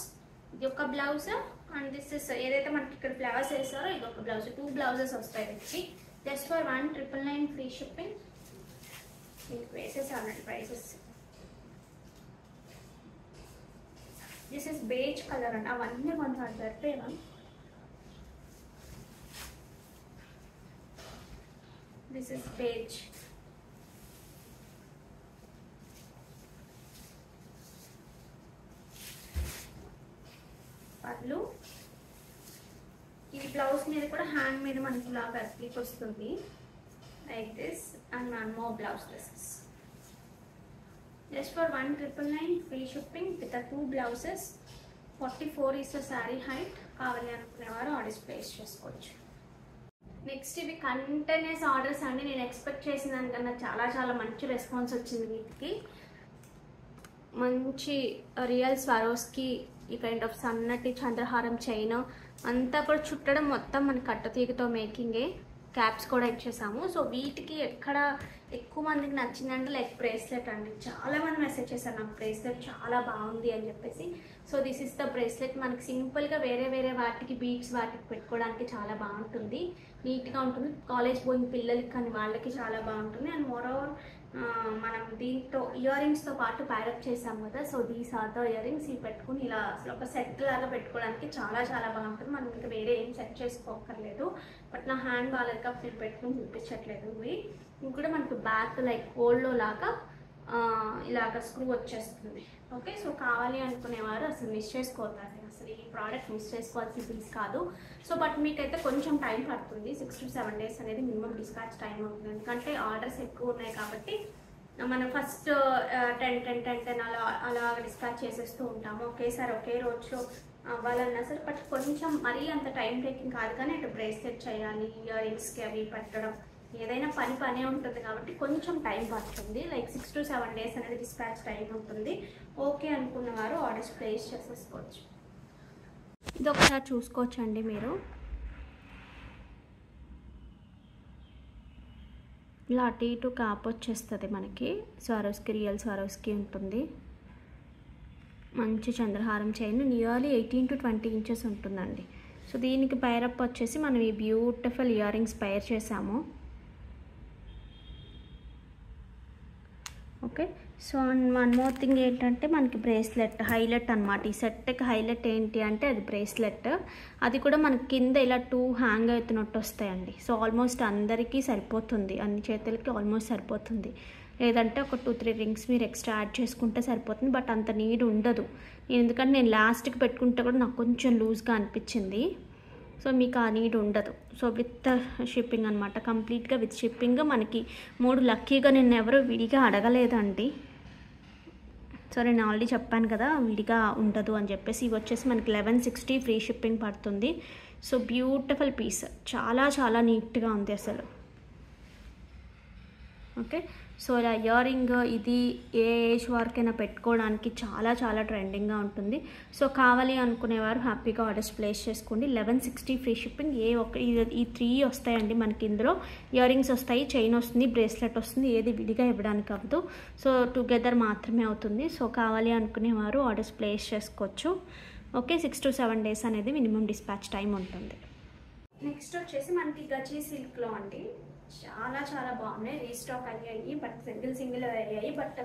ఇది ఒక బ్లౌజ్ అండ్ దిస్ ఇస్ ఏదైతే మనకి ఇక్కడ ఫ్లవర్స్ వేస్తారో ఇది ఒక బ్లౌజ్, 2 బ్లౌజెస్ వస్తాయి వీటికి. Just for 1,999 free shipping. దీనికి వేసేసానండి prices. This is beige colour అండి, అవన్నీ కొంచెం సరిపోయావా. This is beige. పళ్ళు. ఈ బ్లౌజ్ మీద కూడా హ్యాండ్ మీద మనకి ఇలా వర్క్ వస్తుంది like this. And 1 more blouse dresses. Just for 1,999 free shipping with 2 blouses. 44 is the sari height. కావాలి అనుకునేవారు ఆర్డర్స్ ప్లేస్ చేసుకోవచ్చు. నెక్స్ట్ ఇవి కంటిన్యూస్ ఆర్డర్స్ అండి. నేను ఎక్స్పెక్ట్ చేసిన దానికన్నా చాలా చాలా మంచి రెస్పాన్స్ వచ్చింది వీటికి. మంచి రియల్ స్వారోస్కి ఈ కైండ్ ఆఫ్ సన్నటి చంద్రహారం చైన్ అంతా కూడా చుట్టడం మొత్తం మన కట్టతీగతో మేకింగే. క్యాప్స్ కూడా ఇచ్చేసాము. సో వీటికి ఎక్కడ ఎక్కువ మందికి నచ్చిందంటే లైక్ బ్రేస్లెట్ అండి. చాలా మంది మెసేజ్ చేశారు నాకు బ్రేస్లెట్ చాలా బాగుంది అని చెప్పేసి. So this is the bracelet. మనకి సింపుల్గా వేరే వేరే వాటికి బీడ్స్ వాటికి పెట్టుకోవడానికి చాలా బాగుంటుంది, నీట్గా ఉంటుంది. కాలేజ్ పోయిన పిల్లలకి కానీ వాళ్ళకి చాలా బాగుంటుంది. అండ్ మోరోవర్ మనం దీంతో ఇయర్ రింగ్స్తో పాటు ప్యారప్ చేసాం కదా. So these are the earrings. ఇవి పెట్టుకుని ఇలా అసలు ఒక సెట్ లాగా పెట్టుకోవడానికి చాలా చాలా బాగుంటుంది. మనం ఇంకా వేరే ఏం సెట్ చేసుకోకర్లేదు. బట్ నా హ్యాండ్ బాగాలేదు కాబట్టి నేను పెట్టుకుని చూపించట్లేదు. ఇవి కూడా మనకు బ్యాక్ లైక్ గోల్డ్లో లాగా ఇలాగ స్క్రూ వచ్చేస్తుంది. ఓకే, సో కావాలి అనుకునేవారు అసలు మిస్ చేసుకోవద్దు. అసలు ఈ ప్రోడక్ట్ మిస్ చేసుకోవాల్సిన పీస్ కాదు. సో బట్ మీకైతే కొంచెం టైం పడుతుంది. 6 to 7 days అనేది మినిమం డిస్పాచ్ టైం అవుతుంది. ఎందుకంటే ఆర్డర్స్ ఎక్కువ ఉన్నాయి కాబట్టి మనం ఫస్ట్ 10 అలా డిస్పాచ్ చేసేస్తూ ఉంటాము. ఒకేసారి ఒకే రోజులో అవ్వాలన్నా సరే. బట్ కొంచెం మరీ అంత టైం టేకింగ్ కాదు, కానీ అటు బ్రేస్లెట్ చేయాలి, ఇయర్ రింగ్స్కి అవి పెట్టడం, ఏదైనా పనే ఉంటుంది కాబట్టి కొంచెం టైం పడుతుంది. లైక్ 6 to 7 days అనేది డిస్పాచ్ టైం ఉంటుంది. ఓకే అనుకున్నవారు ఆర్డర్స్ ప్లేస్ చేసేసుకోవచ్చు. ఇది ఒకసారి చూసుకోవచ్చు అండి మీరు. ఇలా అటు ఇటు క్యాప్ వచ్చేస్తుంది మనకి. స్వారోస్కి రియల్ స్వారోస్కి ఉంటుంది. మంచి చంద్రహారం చైన్ నియర్లీ 18 to 20 inches ఉంటుందండి. సో దీనికి పైరప్ వచ్చేసి మనం ఈ బ్యూటిఫుల్ ఇయర్ రింగ్స్ పైర్ చేసాము. Okay, so and 1 more thing ఏంటంటే మనకి బ్రేస్లెట్ హైలైట్ అనమాట. ఈ సెట్కి హైలైట్ ఏంటి అంటే అది బ్రేస్లెట్. అది కూడా మనకి కింద ఇలా 2 హ్యాంగ్ అవుతున్నట్టు వస్తాయండి. సో ఆల్మోస్ట్ అందరికీ సరిపోతుంది, అన్ని చేతులకి ఆల్మోస్ట్ సరిపోతుంది. లేదంటే ఒక 2-3 రింగ్స్ మీరు ఎక్స్ట్రా యాడ్ చేసుకుంటే సరిపోతుంది. బట్ అంత నీడ్ ఉండదు. ఎందుకంటే నేను లాస్ట్కి పెట్టుకుంటే కూడా నాకు కొంచెం లూజ్గా అనిపించింది. సో మీకు ఆ నీడ్ ఉండదు. సో విత్ షిప్పింగ్ అనమాట, కంప్లీట్గా విత్ షిప్పింగ్. మనకి 3 లక్కీగా నేను ఎవరు విడిగా అడగలేదండి. సో నేను ఆల్రెడీ చెప్పాను కదా విడిగా ఉండదు అని చెప్పేసి. ఇవి వచ్చేసి మనకి 1160 ఫ్రీ షిప్పింగ్ పడుతుంది. సో బ్యూటిఫుల్ పీస్, చాలా చాలా నీట్గా ఉంది అసలు. ఓకే, సో ఇలా ఇయర్ రింగ్ ఇది ఏ ఏజ్ వరకైనా పెట్టుకోవడానికి చాలా చాలా ట్రెండింగ్గా ఉంటుంది. సో కావాలి అనుకునేవారు హ్యాపీగా ఆర్డర్స్ ప్లేస్ చేసుకోండి. 1160 ఫ్రీ షిప్పింగ్. ఈ 3 వస్తాయండి మనకి. ఇందులో ఇయర్ రింగ్స్ వస్తాయి, చైన్ వస్తుంది, బ్రేస్లెట్ వస్తుంది. ఏది విడిగా ఇవ్వడానికి అవ్వదు. సో టుగెదర్ మాత్రమే అవుతుంది. సో కావాలి అనుకునేవారు ఆర్డర్స్ ప్లేస్ చేసుకోవచ్చు. ఓకే, 6 to 7 days అనేది మినిమం డిస్పాచ్ టైం ఉంటుంది. నెక్స్ట్ వచ్చేసి మనకి గజీ సిల్క్లో అండి. చాలా చాలా బాగున్నాయి. రీస్టాక్ అయ్యాయి, బట్ సింగిల్ అయ్యాయి. బట్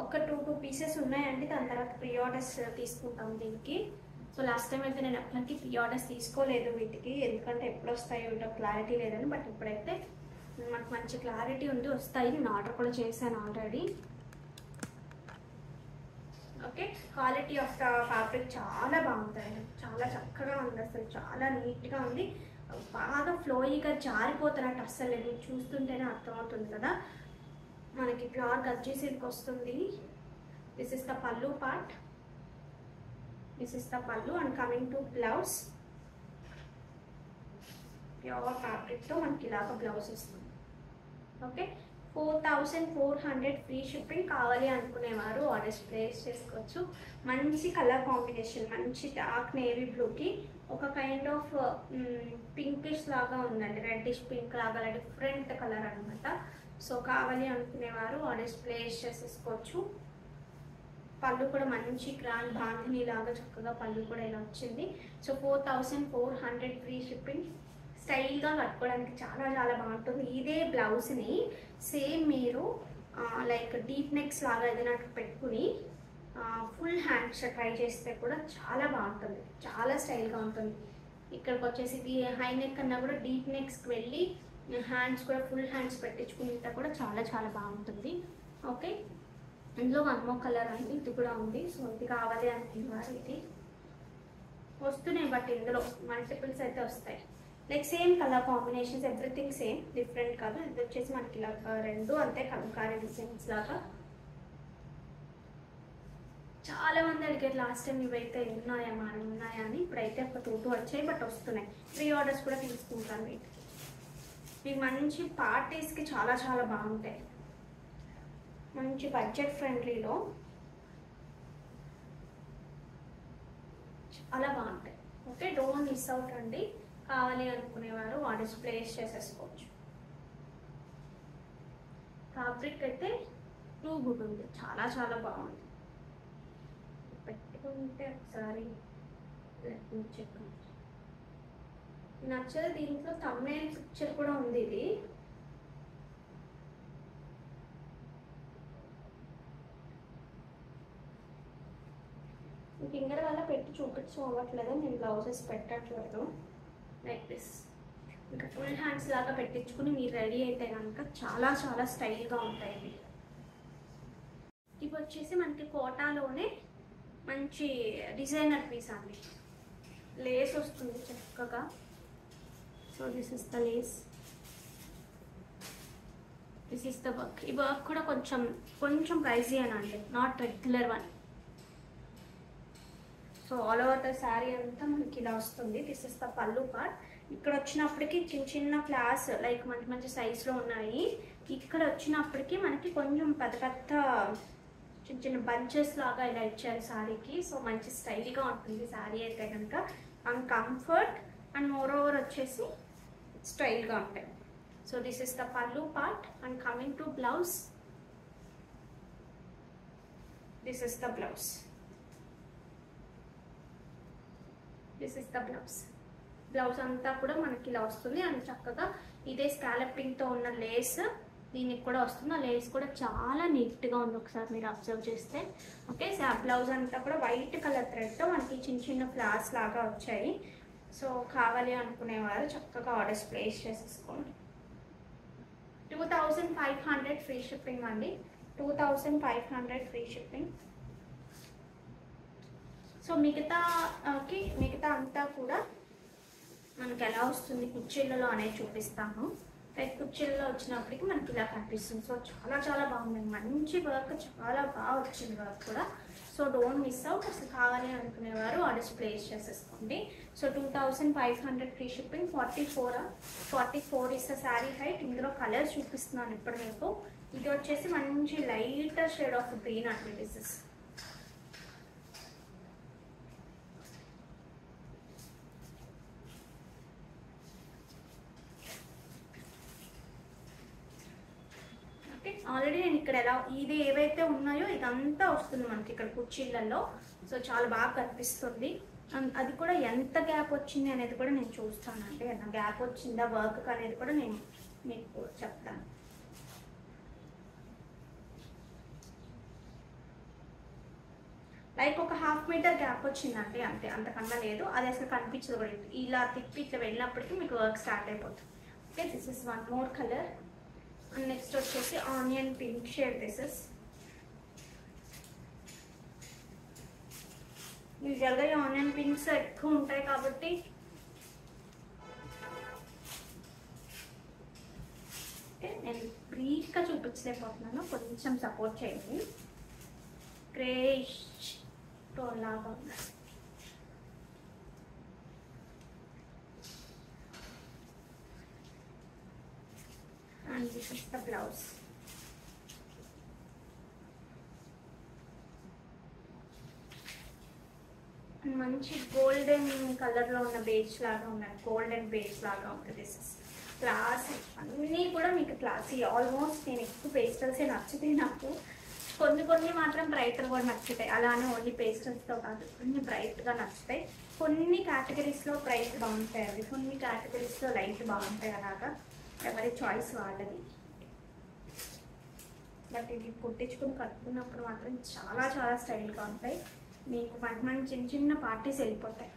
ఒక 2 pieces ఉన్నాయండి. దాని తర్వాత ప్రీ ఆర్డర్స్ తీసుకుంటాం దీనికి. సో లాస్ట్ టైం అయితే నేను ఎప్పటికీ ప్రీ ఆర్డర్స్ తీసుకోలేదు వీటికి, ఎందుకంటే ఎప్పుడు వస్తాయో ఏంటో క్లారిటీ లేదని. బట్ ఇప్పుడైతే మనకు మంచి క్లారిటీ ఉంది, వస్తాయి. నేను ఆర్డర్ కూడా చేశాను already. Okay, quality of the fabric చాలా బాగుంటాయి, చాలా చక్కగా ఉంది అసలు, చాలా నీట్గా ఉంది. బాగా ఫ్లోయిగా జారిపోతున్నట్టు అస్సలు లేదు, చూస్తుంటేనే అర్థమవుతుంది కదా. మనకి ప్యూర్ గజ్జీ సిల్క్ వస్తుంది. This is the pallu part, this is the pallu. And coming to blouse, pure ఫ్యాబ్రిక్తో మనకి ఇలాగ బ్లౌజ్ వస్తుంది. Okay, 4400 free shipping. కావాలి అనుకునేవారు ఆర్డర్స్ ప్లేస్ చేసుకోవచ్చు. మంచి కలర్ కాంబినేషన్, మంచి డార్క్ నేవీ బ్లూకి ఒక కైండ్ ఆఫ్ పింకిష్ లాగా ఉందండి, రెడ్డిష్ పింక్ లాగా, డిఫరెంట్ కలర్ అనమాట. సో కావాలి అనుకునేవారు ఆర్డర్స్ ప్లేస్ చేసేసుకోవచ్చు. పళ్ళు కూడా మంచి గ్రాండ్ బాంధిని లాగా చక్కగా పళ్ళు కూడా ఇలా వచ్చింది. So 4400 free shipping. స్టైల్గా కట్టుకోవడానికి చాలా చాలా బాగుంటుంది. ఇదే బ్లౌజ్ని సేమ్ మీరు లైక్ డీప్ నెక్స్ లాగా ఏదైనా పెట్టుకుని ఫుల్ హ్యాండ్స్ ట్రై చేస్తే కూడా చాలా బాగుంటుంది, చాలా స్టైల్గా ఉంటుంది. ఇక్కడికి వచ్చేసి ఇది హై నెక్ అన్నా కూడా డీప్ నెక్స్కి వెళ్ళి హ్యాండ్స్ కూడా ఫుల్ హ్యాండ్స్ పెట్టించుకుంటే కూడా చాలా చాలా బాగుంటుంది. ఓకే, ఇందులో వన్ మోర్ కలర్ అండి, ఇది కూడా ఉంది. సో ఇది కావాలి అనుకున్నారు, ఇది వస్తున్నాయి బట్ ఇందులో మల్టిపుల్స్ అయితే వస్తాయి. Like same colour combinations, everything same, different colour. ఇది వచ్చేసి మనకి ఇలా రెండు అంతే కలంకారీ డిజైన్స్ లాగా. చాలా మంది అడిగారు లాస్ట్ టైం ఇవైతే ఉన్నాయా మరి ఉన్నాయా అని. ఇప్పుడైతే ఒక 2 వచ్చాయి బట్ వస్తున్నాయి. ప్రీ ఆర్డర్స్ కూడా తీసుకుంటాను వీటికి. ఇవి మంచి పార్టీస్కి చాలా చాలా బాగుంటాయి, మంచి బడ్జెట్ ఫ్రెండ్లీలో చాలా బాగుంటాయి. ఓకే, డోంట్ మిస్ అవుట్ అండి. కావాలి అనుకునేవారు ఆర్డర్స్ ప్లేస్ చేసేసుకోవచ్చు. ఫ్యాబ్రిక్ అయితే టూ గుడ్ ఉంది, చాలా చాలా బాగుంది. పెట్టుకుంటే ఒకసారి చెక్ నచ్చదు. దీంట్లో థంబ్నెయిల్ పిక్చర్ కూడా ఉంది. ఇది ఫింగర్ వల్ల పెట్టి చూపించుకోవట్లేదు, నేను బ్లౌజెస్ పెట్టట్లేదు. లైక్ దిస్ ఇంకా ఫుల్ హ్యాండ్స్ లాగా పెట్టించుకుని మీరు రెడీ అయితే కనుక చాలా చాలా స్టైల్గా ఉంటాయి. ఇవి వచ్చేసి మనకి కోటాలోనే మంచి డిజైనర్ పీస్ అండి. లేస్ వస్తుంది చక్కగా. So this is the lace, this is the work. ఈ వర్క్ కూడా కొంచెం కొంచెం ప్రైజీ అని అంటే not regular one. So all over the sari అంతా మనకి ఇలా వస్తుంది. This is the pallu part. ఇక్కడ వచ్చినప్పటికీ చిన్న చిన్న ఫ్లాస్ లైక్ మంచి మంచి సైజులో ఉన్నాయి. ఇక్కడ వచ్చినప్పటికీ మనకి కొంచెం పెద్ద పెద్ద చిన్న చిన్న బంచెస్ లాగా ఇలా ఇచ్చారు శారీకి. సో మంచి స్టైల్గా ఉంటుంది శారీ అయితే కనుక. And comfort and more over వచ్చేసి స్టైల్గా ఉంటాయి. So this is the pallu part. And coming to blouse, this is the blouse. This is the blouse. Blouse అంతా కూడా మనకి ఇలా వస్తుంది. అండ్ చక్కగా ఇదే స్కాలపింగ్తో ఉన్న లేస్ దీనికి కూడా వస్తుంది. ఆ లేస్ కూడా చాలా నీట్గా ఉంది, ఒకసారి మీరు అబ్జర్వ్ చేస్తే. ఓకే, సో ఆ బ్లౌజ్ అంతా కూడా వైట్ కలర్ థ్రెడ్తో మనకి చిన్న చిన్న ఫ్లాస్ లాగా వచ్చాయి. సో కావాలి అనుకునేవారు చక్కగా ఆర్డర్స్ ప్లేస్ చేసేసుకోండి. 2500 ఫ్రీ షిప్పింగ్ అండి, 2500 ఫ్రీ షిప్పింగ్. సో మిగతా అంతా కూడా మనకి ఎలా వస్తుంది కుర్చీలలో అనేది చూపిస్తాను. లైక్ కుర్చీలలో వచ్చినప్పటికి మనకి ఇలా కనిపిస్తుంది. సో చాలా చాలా బాగుంది, మంచి వర్క్, చాలా బాగా వచ్చింది వర్క్ కూడా. So don't miss out. అసలు కావాలి అనుకునేవారు ఆర్డర్స్ ప్లేస్ చేసేసుకోండి. So 2500 free shipping. 44 is the sari height. ఇందులో కలర్స్ చూపిస్తున్నాను ఇప్పుడు మీకు. ఇది వచ్చేసి మంచి లైట్ షేడ్ ఆఫ్ గ్రీన్ అండి. దిస్ ఇస్ ఆల్రెడీ నేను ఇక్కడ ఎలా ఇది ఏవైతే ఉన్నాయో ఇదంతా వస్తుంది మనకి ఇక్కడ కుర్చీలలో. సో చాలా బాగా కనిపిస్తుంది. అది కూడా ఎంత గ్యాప్ వచ్చింది అనేది కూడా నేను చూస్తానండి. ఎంత గ్యాప్ వచ్చిందా వర్క్ అనేది కూడా నేను మీకు చెప్తాను. లైక్ ఒక 1/2 మీటర్ గ్యాప్ వచ్చిందండి అంతే, అంతకన్నా లేదు. అది అసలు కనిపించదు కూడా. ఇలా తిప్పి ఇట్లా వెళ్ళినప్పటికీ మీకు వర్క్ స్టార్ట్ అయిపోతుంది. Okay, this is one more colour. And next వచ్చేసి onion pink shade. This is యూజువల్గా ఈ ఆనియన్ పింక్స్ ఎక్కువ ఉంటాయి కాబట్టి నేను బ్రీఫ్గా చూపించలేకపోతున్నాను, కొంచెం సపోర్ట్ చేయండి. గ్రేష్ టోన్ లాగా ఉన్నాయి. And this is the blouse. మంచి గోల్డెన్ కలర్లో ఉన్న బేజ్ లాగా ఉన్నాయి, గోల్డెన్ బేజ్ లాగా ఉంటుంది. This is classy. అన్నీ కూడా మీకు క్లాసీ. ఆల్మోస్ట్ నేను ఎక్కువ పేస్టల్సే నచ్చితే నాకు. కొన్ని మాత్రం బ్రైట్గా కూడా నచ్చుతాయి, అలానే ఓన్లీ పేస్టల్స్తో కాదు, కొన్ని బ్రైట్గా నచ్చుతాయి. కొన్ని కేటగిరీస్లో బ్రైట్ బాగుంటాయి, అవి కొన్ని కేటగిరీస్లో లైట్ బాగుంటాయి. అలాగా ఎవరి చాయిస్ వాళ్ళది. బట్ ఇది కుట్టించుకుని కట్టుకున్నప్పుడు మాత్రం చాలా చాలా స్టైల్గా ఉంటాయి. మీకు మంచి చిన్న చిన్న పార్టీస్ వెళ్ళిపోతాయి.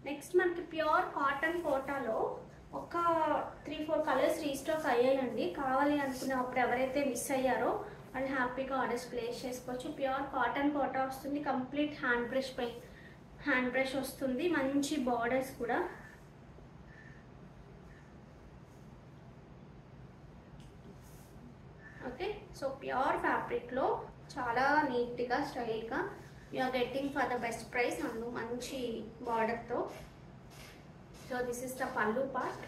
నెక్స్ట్ మనకి ప్యూర్ కాటన్ కోటాలో ఒక 3-4 కలర్స్ రీస్టాక్ అయ్యాయండి. కావాలి అనుకున్నప్పుడు ఎవరైతే మిస్ అయ్యారో వాళ్ళు హ్యాపీగా ఆర్డర్స్ ప్లేస్ చేసుకోవచ్చు. ప్యూర్ కాటన్ కోటా వస్తుంది, కంప్లీట్ హ్యాండ్ బ్రష్ వస్తుంది, మంచి బార్డర్స్ కూడా. ఓకే, సో ప్యూర్ ఫ్యాబ్రిక్లో చాలా నీట్గా స్టైల్గా you are getting for the best price. అందు మంచి బార్డర్తో. So this is the pallu part.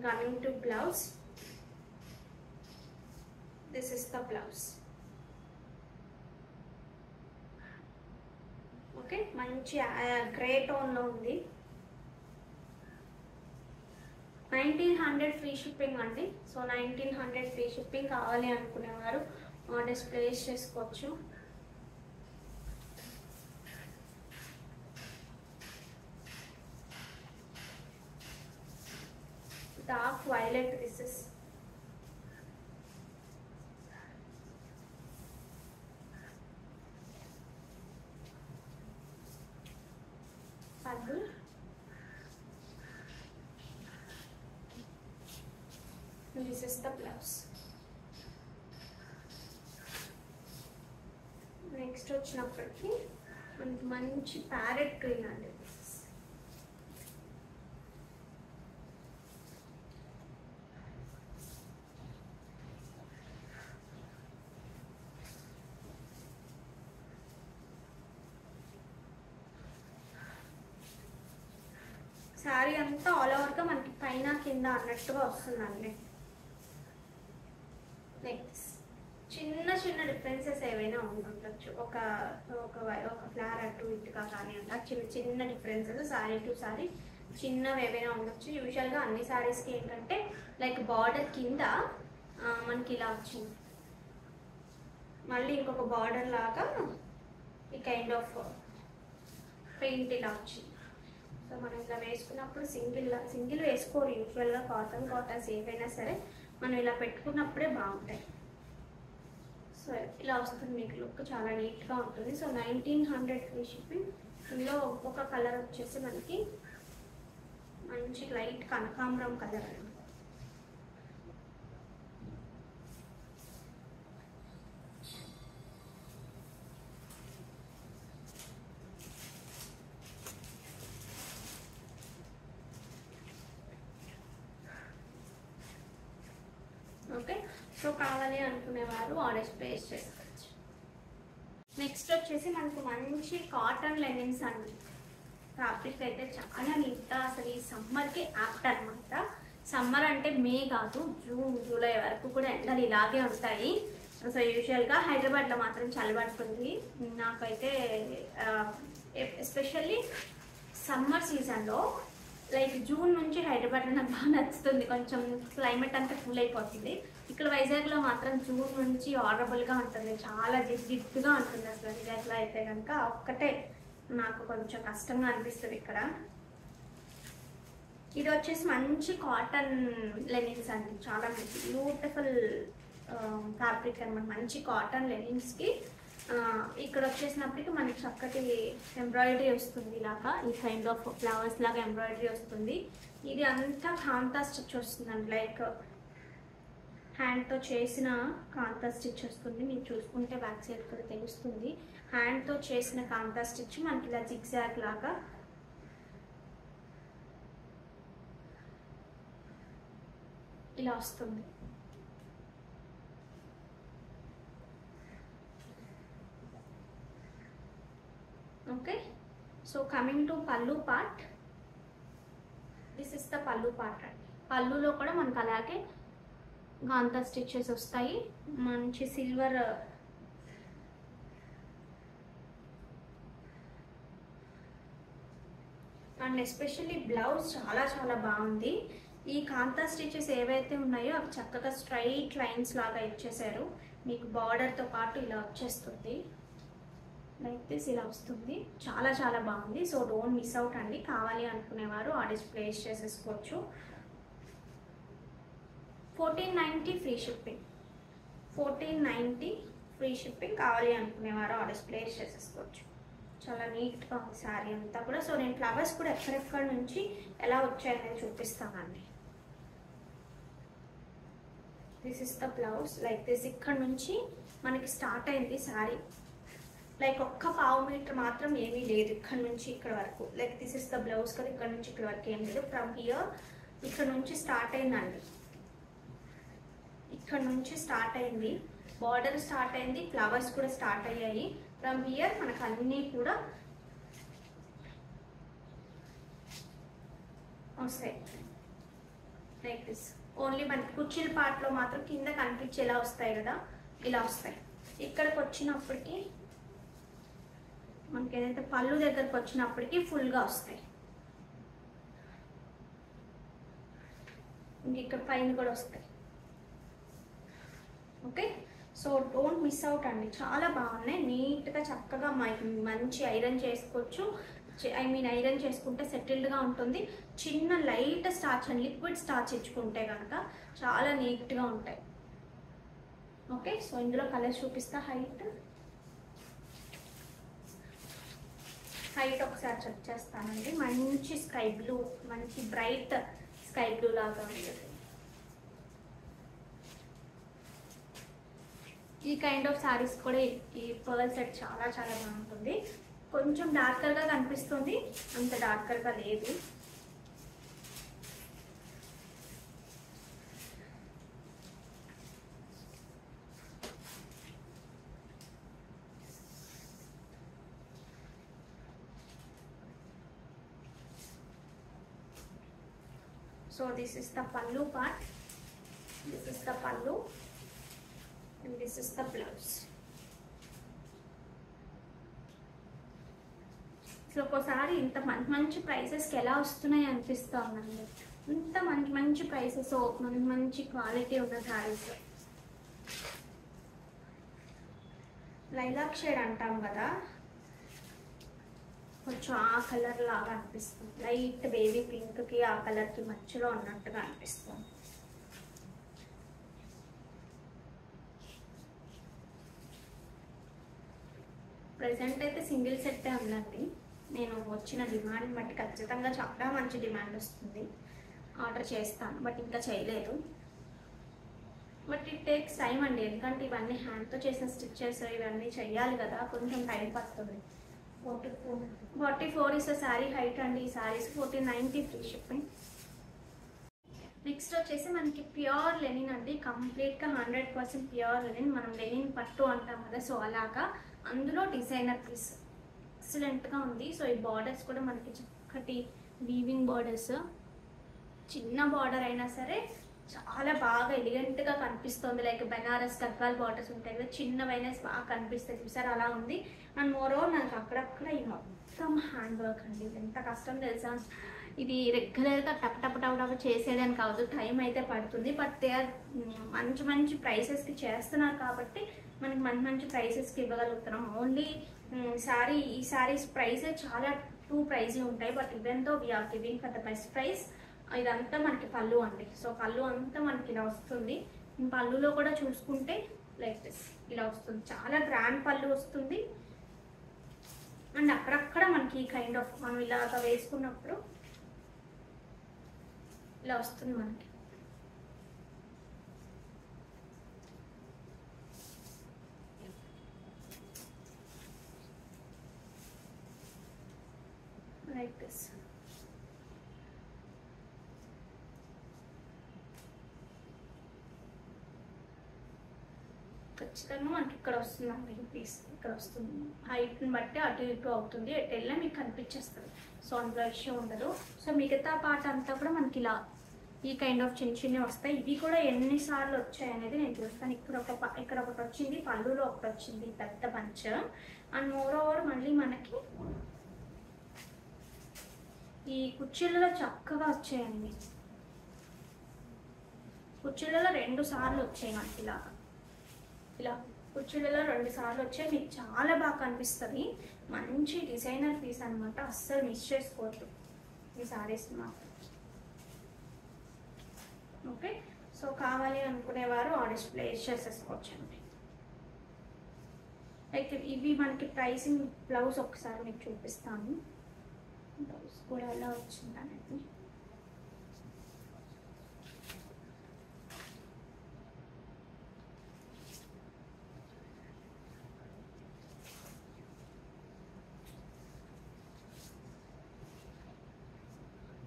Coming to blouse, this is the blouse. Okay, మంచి గ్రే టోన్లో ఉంది. 1900 ఫ్రీ షిప్పింగ్ అండి. So 1900 free shipping. కావాలి అనుకునేవారు ఆర్డర్స్ ప్లేస్ చేసుకోవచ్చు. Dark violet this is. Pallu, this is the blouse. Next వచ్చినప్పటికీ మనకి మంచి ప్యారెట్ గ్రీన్ అండి. శారీ అంతా ఆల్ ఓవర్గా మనకి పైన కింద అన్నట్టుగా వస్తుందండి. నెక్స్ట్ చిన్న చిన్న డిఫరెన్సెస్ ఏవైనా ఉండొచ్చు, ఒక ఫ్లవర్ అటు ఇటుగా కానీ అలా చిన్న డిఫరెన్సెస్ శారీ టు శారీ చిన్నవి ఏవైనా ఉండొచ్చు. యూజువల్గా అన్ని శారీస్కి ఏంటంటే లైక్ బార్డర్ కింద మనకి ఇలా వచ్చింది, మళ్ళీ ఇంకొక బార్డర్ లాగా ఈ కైండ్ ఆఫ్ పెయింట్ ఇలా వచ్చింది. సో మనం ఇలా వేసుకున్నప్పుడు సింగిల్ వేసుకోరు యూజువల్గా. కాటన్స్ ఏవైనా సరే మనం ఇలా పెట్టుకున్నప్పుడే బాగుంటాయి. సో ఇలా వస్తుంది మీకు లుక్, చాలా నీట్గా ఉంటుంది. So 1900 free shipping. ఇందులో ఒక్కొక్క కలర్ వచ్చేసి మనకి మంచి లైట్ కనకాంబరం కలర్ అండి. ఓకే, సో కావాలి అనుకునేవారు ఆర్డర్స్ ప్లేస్ చేసుకోవచ్చు. నెక్స్ట్ వచ్చేసి మనకు మంచి కాటన్ లెనిన్స్ అండి. ఫ్యాబ్రిక్ అయితే చాలా నీట్గా, అసలు ఈ సమ్మర్కి యాప్ట్ అనమాట. సమ్మర్ అంటే మే కాదు, జూన్ జూలై వరకు కూడా ఎండలు ఇలాగే ఉంటాయి. సో యూజువల్గా హైదరాబాద్లో మాత్రం చల్లబడుతుంది. నాకైతే ఎస్పెషల్లీ సమ్మర్ సీజన్లో లైక్ జూన్ నుంచి హైదరాబాద్లో నాకు బాగా నచ్చుతుంది. కొంచెం క్లైమేట్ అంతా కూల్ అయిపోతుంది. ఇక్కడ వైజాగ్లో మాత్రం జూన్ నుంచి ఆరబుల్గా ఉంటుంది, చాలా జిడ్డుగా ఉంటుంది. అసలు వైజాగ్లో అయితే కనుక ఒక్కటే నాకు కొంచెం కష్టంగా అనిపిస్తుంది ఇక్కడ. ఇది వచ్చేసి మంచి కాటన్ లెనిన్స్ అండి, చాలా మంచి బ్యూటిఫుల్ ఫ్యాబ్రిక్ అనమాట. మంచి కాటన్ లెనిన్స్కి ఇక్కడ వచ్చేసినప్పటికీ మనకి చక్కటి ఎంబ్రాయిడరీ వస్తుంది, ఇలాగా ఈ కైండ్ ఆఫ్ ఫ్లవర్స్ లాగా ఎంబ్రాయిడరీ వస్తుంది. ఇది అంతా కాంతా స్టిచ్ వస్తుందండి, లైక్ హ్యాండ్తో చేసిన కాంతా స్టిచ్ వస్తుంది. మీరు చూసుకుంటే బ్యాక్ సైడ్ కూడా తెలుస్తుంది. హ్యాండ్తో చేసిన కాంతా స్టిచ్ మనకి ఇలా జిగ్జాగ్ లాగా ఇలా వస్తుంది. ఓకే, సో కమింగ్ టు పల్లు part, this is the pallu part అండి. పల్లులో కూడా మనకు అలాగే కాంతా స్టిచెస్ వస్తాయి, మంచి సిల్వర్ అండ్ ఎస్పెషల్లీ బ్లౌజ్ చాలా చాలా బాగుంది. ఈ కాంతా స్టిచెస్ ఏవైతే ఉన్నాయో అవి చక్కగా స్ట్రైట్ లైన్స్ లాగా ఇచ్చేసారు. మీకు బార్డర్తో పాటు ఇలా వచ్చేస్తుంది, లైక్ దిస్ ఇలా వస్తుంది. చాలా చాలా బాగుంది. సో డోంట్ మిస్ అవుట్ అండి. కావాలి అనుకునేవారు ఆర్డర్స్ ప్లేస్ చేసేసుకోవచ్చు. 1490 ఫ్రీ షిప్పింగ్, 1490 ఫ్రీ షిప్పింగ్. కావాలి అనుకునేవారు ఆర్డర్స్ ప్లేస్ చేసేసుకోవచ్చు. చాలా నీట్గా ఉంది శారీ అంతా కూడా. సో నేను ఫ్లవర్స్ కూడా ఎక్కడెక్కడ నుంచి ఎలా వచ్చాయనేది చూపిస్తానండి. This is the blouse, like this. ఇక్కడ నుంచి మనకి స్టార్ట్ అయింది శారీ, లైక్ ఒక్క పావు మీటర్ మాత్రం ఏమీ లేదు ఇక్కడ నుంచి ఇక్కడ వరకు. Like this is the blouse కదా, ఇక్కడ నుంచి ఇక్కడ వరకు ఏం లేదు. ఫ్రమ్ హియర్ ఇక్కడ నుంచి స్టార్ట్ అయిందండి, ఇక్కడ నుంచి స్టార్ట్ అయింది, బార్డర్ స్టార్ట్ అయింది, ఫ్లవర్స్ కూడా స్టార్ట్ అయ్యాయి. ఫ్రమ్ హియర్ మనకు అన్నీ కూడా వస్తాయి లైక్ దిస్. ఓన్లీ మనకి కుర్చీల పార్ట్లో మాత్రం కింద కనిపించేలా వస్తాయి కదా, ఇలా వస్తాయి. ఇక్కడికి వచ్చినప్పటికీ మనకి ఏదైతే పళ్ళు దగ్గరకు వచ్చినప్పటికీ ఫుల్గా వస్తాయి. ఇంక ఇక్కడ పైన కూడా వస్తాయి. Okay, so don't miss out అండి. చాలా బాగున్నాయి, నీట్గా చక్కగా మంచి ఐరన్ చేసుకోవచ్చు. ఐరన్ చేసుకుంటే సెటిల్డ్గా ఉంటుంది. చిన్న light starch and liquid starch ఇచ్చుకుంటే కనుక చాలా నీట్గా ఉంటాయి. ఓకే, సో ఇందులో కలర్స్ చూపిస్తా. హైట్ ఒకసారి చెక్ చేస్తానండి. మంచి స్కై బ్లూ, మంచి బ్రైట్ స్కై బ్లూ లాగా ఉంటుంది. ఈ కైండ్ ఆఫ్ శారీస్ కూడా ఈ పర్ల్ సెట్ చాలా చాలా బాగుంటుంది. కొంచెం డార్కర్గా కనిపిస్తుంది, అంత డార్కర్గా లేదు. So this is the pallu part, this is the pallu and this is the blouse. So ఒకసారి ఇంత మంచి మంచి ప్రైసెస్కి ఎలా వస్తున్నాయి అనిపిస్తూ ఉందండి. ఇంత మంచి మంచి ప్రైసెస్, మంచి క్వాలిటీ ఉన్న శారీస్. లైలాక్ షేడ్ అంటాం కదా, కొంచెం ఆ కలర్ లాగా అనిపిస్తుంది. లైట్ బేబీ పింక్కి ఆ కలర్కి మధ్యలో ఉన్నట్టుగా అనిపిస్తుంది. ప్రజెంట్ అయితే సింగిల్ సెట్టే ఉందండి. నేను వచ్చిన డిమాండ్ బట్టి ఖచ్చితంగా చాలా మంచి డిమాండ్ వస్తుంది. ఆర్డర్ చేస్తాను, బట్ ఇంకా చేయలేదు. బట్ ఇట్ టేక్స్ టైం అండి, ఎందుకంటే ఇవన్నీ హ్యాండ్తో చేసిన స్టిచ్చెస్ ఇవన్నీ చేయాలి కదా, కొంచెం టైం పడుతుంది. 44 ఇస్ శారీ హైట్ అండి. ఈ శారీస్ 1490 ఫ్రీ షిప్పింగ్. నెక్స్ట్ వచ్చేసి మనకి ప్యూర్ లెనిన్ అండి, కంప్లీట్గా 100% ప్యూర్ లెనిన్. మనం లెనిన్ పట్టు అంటాం కదా, సో అలాగా అందులో డిజైనర్ పీస్ ఎక్సలెంట్గా ఉంది. సో ఈ బార్డర్స్ కూడా మనకి చక్కటి వీవింగ్ బార్డర్స్, చిన్న బార్డర్ అయినా సరే చాలా బాగా ఎలిగెంట్గా కనిపిస్తుంది. లైక్ బెనారస్ గద్వాల్ బార్డర్స్ ఉంటాయి కదా, చిన్నవైనా బాగా కనిపిస్తాయి చూసారు, అలా ఉంది. అండ్ మోరోవర్ నాకు అక్కడక్కడ ఈ మొత్తం హ్యాండ్ వర్క్ అండి. ఎంత కష్టం తెలుసా, ఇది రెగ్యులర్గా టప్ టప్ టప్ టప్ చేసేదని కాదు, టైం అయితే పడుతుంది. బట్ దే ఆర్ మంచి మంచి ప్రైసెస్కి చేస్తున్నారు కాబట్టి మనకి మంచి మంచి ప్రైసెస్కి ఇవ్వగలుగుతున్నాం. ఓన్లీ ఈ శారీస్ ప్రైసే చాలా టూ ప్రైజీ ఉంటాయి. But even though we are giving for the best price. ఇదంతా మనకి పళ్ళు అండి. సో పళ్ళు అంతా మనకి ఇలా వస్తుంది. పళ్ళులో కూడా చూసుకుంటే లైక్ దిస్ ఇలా వస్తుంది, చాలా గ్రాండ్ పళ్ళు వస్తుంది. అండ్ అక్కడక్కడ మనకి కైండ్ ఆఫ్ మనం ఇలాగ వేసుకున్నప్పుడు ఇలా వస్తుంది మనకి. Like this. ఖచ్చితంగా మనకి ఇక్కడ వస్తుందండి పీస్, ఇక్కడ వస్తుంది. హైట్ని బట్టి అటు ఇటు అవుతుంది, ఎటు వెళ్ళినా మీకు కనిపించేస్తుంది. సో అందులో ఇష్యూ ఉండదు. సో మిగతా పార్ట్ అంతా కూడా మనకి ఇలా ఈ కైండ్ ఆఫ్ చిన్న చిన్నవి వస్తాయి. ఇవి కూడా ఎన్నిసార్లు వచ్చాయి అనేది నేను చూస్తాను. ఇక్కడ ఒకటి వచ్చింది, పళ్ళులో ఒకటి వచ్చింది పెద్ద పంచ. అండ్ మోర్ ఓవర్ మళ్ళీ మనకి ఈ కుర్చీలలో చక్కగా వచ్చాయండి. కుర్చీలలో 2 సార్లు వచ్చాయి మనకి ఇలాగా. ఇలా కుర్చీలలో 2 సార్లు వచ్చాయి, మీకు చాలా బాగా కనిపిస్తుంది. మంచి డిజైనర్ పీస్ అనమాట, అస్సలు మిస్ చేసుకోవద్దు ఈ సారీస్ మాత్రం. ఓకే, సో కావాలి అనుకునేవారు ఆర్డర్స్ ప్లేస్ చేసేసుకోవచ్చండి. లైక్ ఇవి మనకి ప్రైసింగ్. బ్లౌజ్ ఒకసారి మీకు చూపిస్తాను, బ్లౌజ్ కూడా ఎలా వచ్చింది అనేది.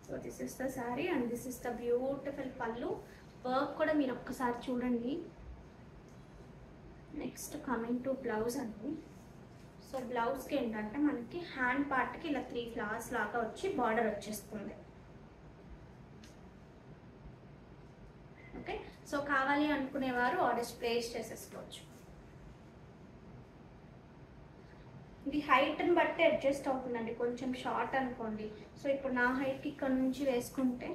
So this is the sari and this is the beautiful పళ్ళు. వర్క్ కూడా మీరు ఒక్కసారి చూడండి. నెక్స్ట్ కమింగ్ టు బ్లౌజ్ అండి. సో బ్లౌజ్కి ఏంటంటే మనకి హ్యాండ్ పార్ట్కి ఇలా 3 ఫ్లవర్స్ లాగా వచ్చి బార్డర్ వచ్చేస్తుంది. ఓకే, సో కావాలి అనుకునేవారు ఆర్డర్స్ ప్లేస్ చేసేసుకోవచ్చు. ఇది హైట్ని బట్టి అడ్జస్ట్ అవుతుందండి. కొంచెం షార్ట్ అనుకోండి, సో ఇప్పుడు నా హైట్కి ఇక్కడ నుంచి వేసుకుంటే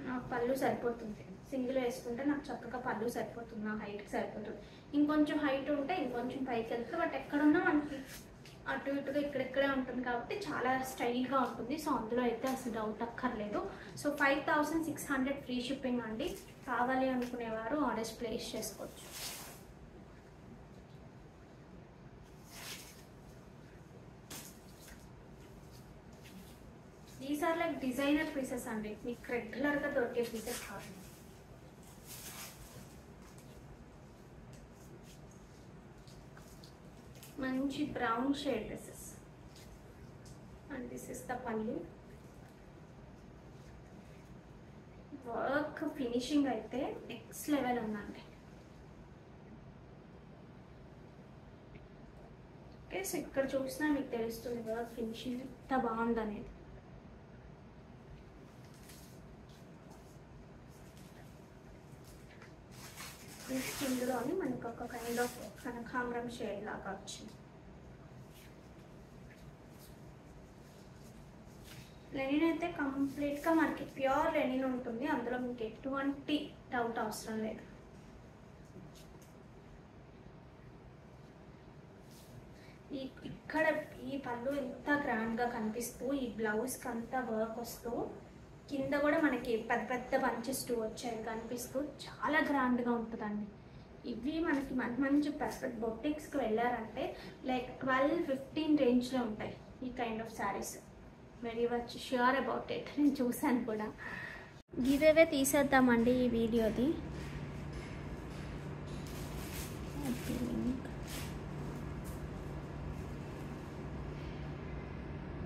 నాకు పళ్ళు సరిపోతుంది. సింగిల్ వేసుకుంటే నాకు చక్కగా పళ్ళు సరిపోతుంది, నా హైట్కి సరిపోతుంది. ఇంకొంచెం హైట్ ఉంటే ఇంకొంచెం పైకి వెళ్తుంది, బట్ ఎక్కడున్నా మనకి అటు ఇటుగా ఇక్కడెక్కడే ఉంటుంది కాబట్టి చాలా స్టైల్గా ఉంటుంది. సో అందులో అయితే అసలు డౌట్ అక్కర్లేదు. సో 5600 ఫ్రీ షిప్పింగ్ అండి. కావాలి అనుకునేవారు ఆర్డర్స్ ప్లేస్ చేసుకోవచ్చు. These are like designer pieces అండి, మీకు రెగ్యులర్గా దొరికే పీసెస్ కాదు. మంచి brown shade dresses and this is the pallu. Work finishing అయితే నెక్స్ట్ లెవెల్ ఉందండి. ఓకే, సో ఇక్కడ చూసినా మీకు తెలుస్తుంది వర్క్ ఫినిషింగ్ ఎంత బాగుందనేది. ఇందులోని మనకు ఒక కైండ్ ఆఫ్ కనకాంబరం షేడ్ లాగా వచ్చింది. లెనిన్ అయితే కంప్లీట్గా మనకి ప్యూర్ లెనిన్ ఉంటుంది, అందులో మీకు ఎటువంటి డౌట్ అవసరం లేదు. ఇక్కడ ఈ పళ్ళు ఎంత గ్రాండ్గా కనిపిస్తూ, ఈ బ్లౌజ్కి అంతా వర్క్ వస్తూ, కింద కూడా మనకి పెద్ద పెద్ద బంచెస్ వచ్చాయి కనిపిస్తూ చాలా గ్రాండ్గా ఉంటుందండి. ఇవి మనకి మంచి మంచి పెద్ద బొటిక్స్కి వెళ్ళారంటే లైక్ 12-15 రేంజ్లో ఉంటాయి ఈ kind of saris. Very much sure about it, నేను చూసాను కూడా. గివ్ అవే తీసేద్దామండి ఈ వీడియోది.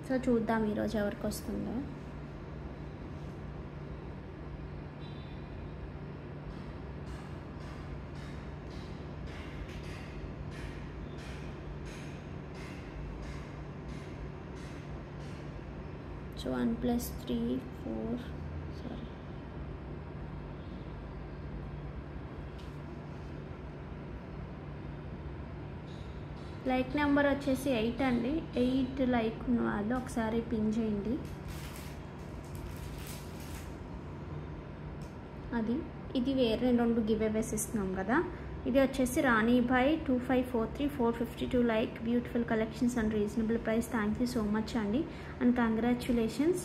సో చూద్దాం ఈరోజు ఎవరికి వస్తుందో. So 1 + 3 4 sorry లైక్ నెంబర్ వచ్చేసి 8 అండి. 8 లైక్ ఉన్న వాళ్ళు ఒకసారి పిన్ చేయండి. అది ఇది వేరే 2 గివ్ అవేస్ ఇస్తున్నాం కదా. ఇది వచ్చేసి రాణీభాయ్ 2543 452 like, beautiful collections and reasonable price. Thank you so much అండి అండ్ కంగ్రాచ్యులేషన్స్.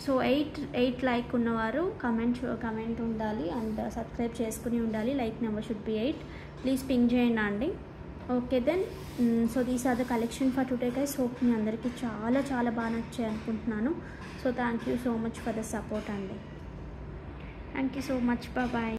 సో 8 లైక్ ఉన్నవారు కమెంట్ ఉండాలి అండ్ సబ్స్క్రైబ్ చేసుకుని ఉండాలి. Like number should be 8. Please ping చేయండి అండి. Okay then, so these are the collection for today guys. Hope మీ అందరికీ చాలా చాలా బాగా నచ్చాయి అనుకుంటున్నాను. సో thank you so much for the support అండి. Thank you so much, bye.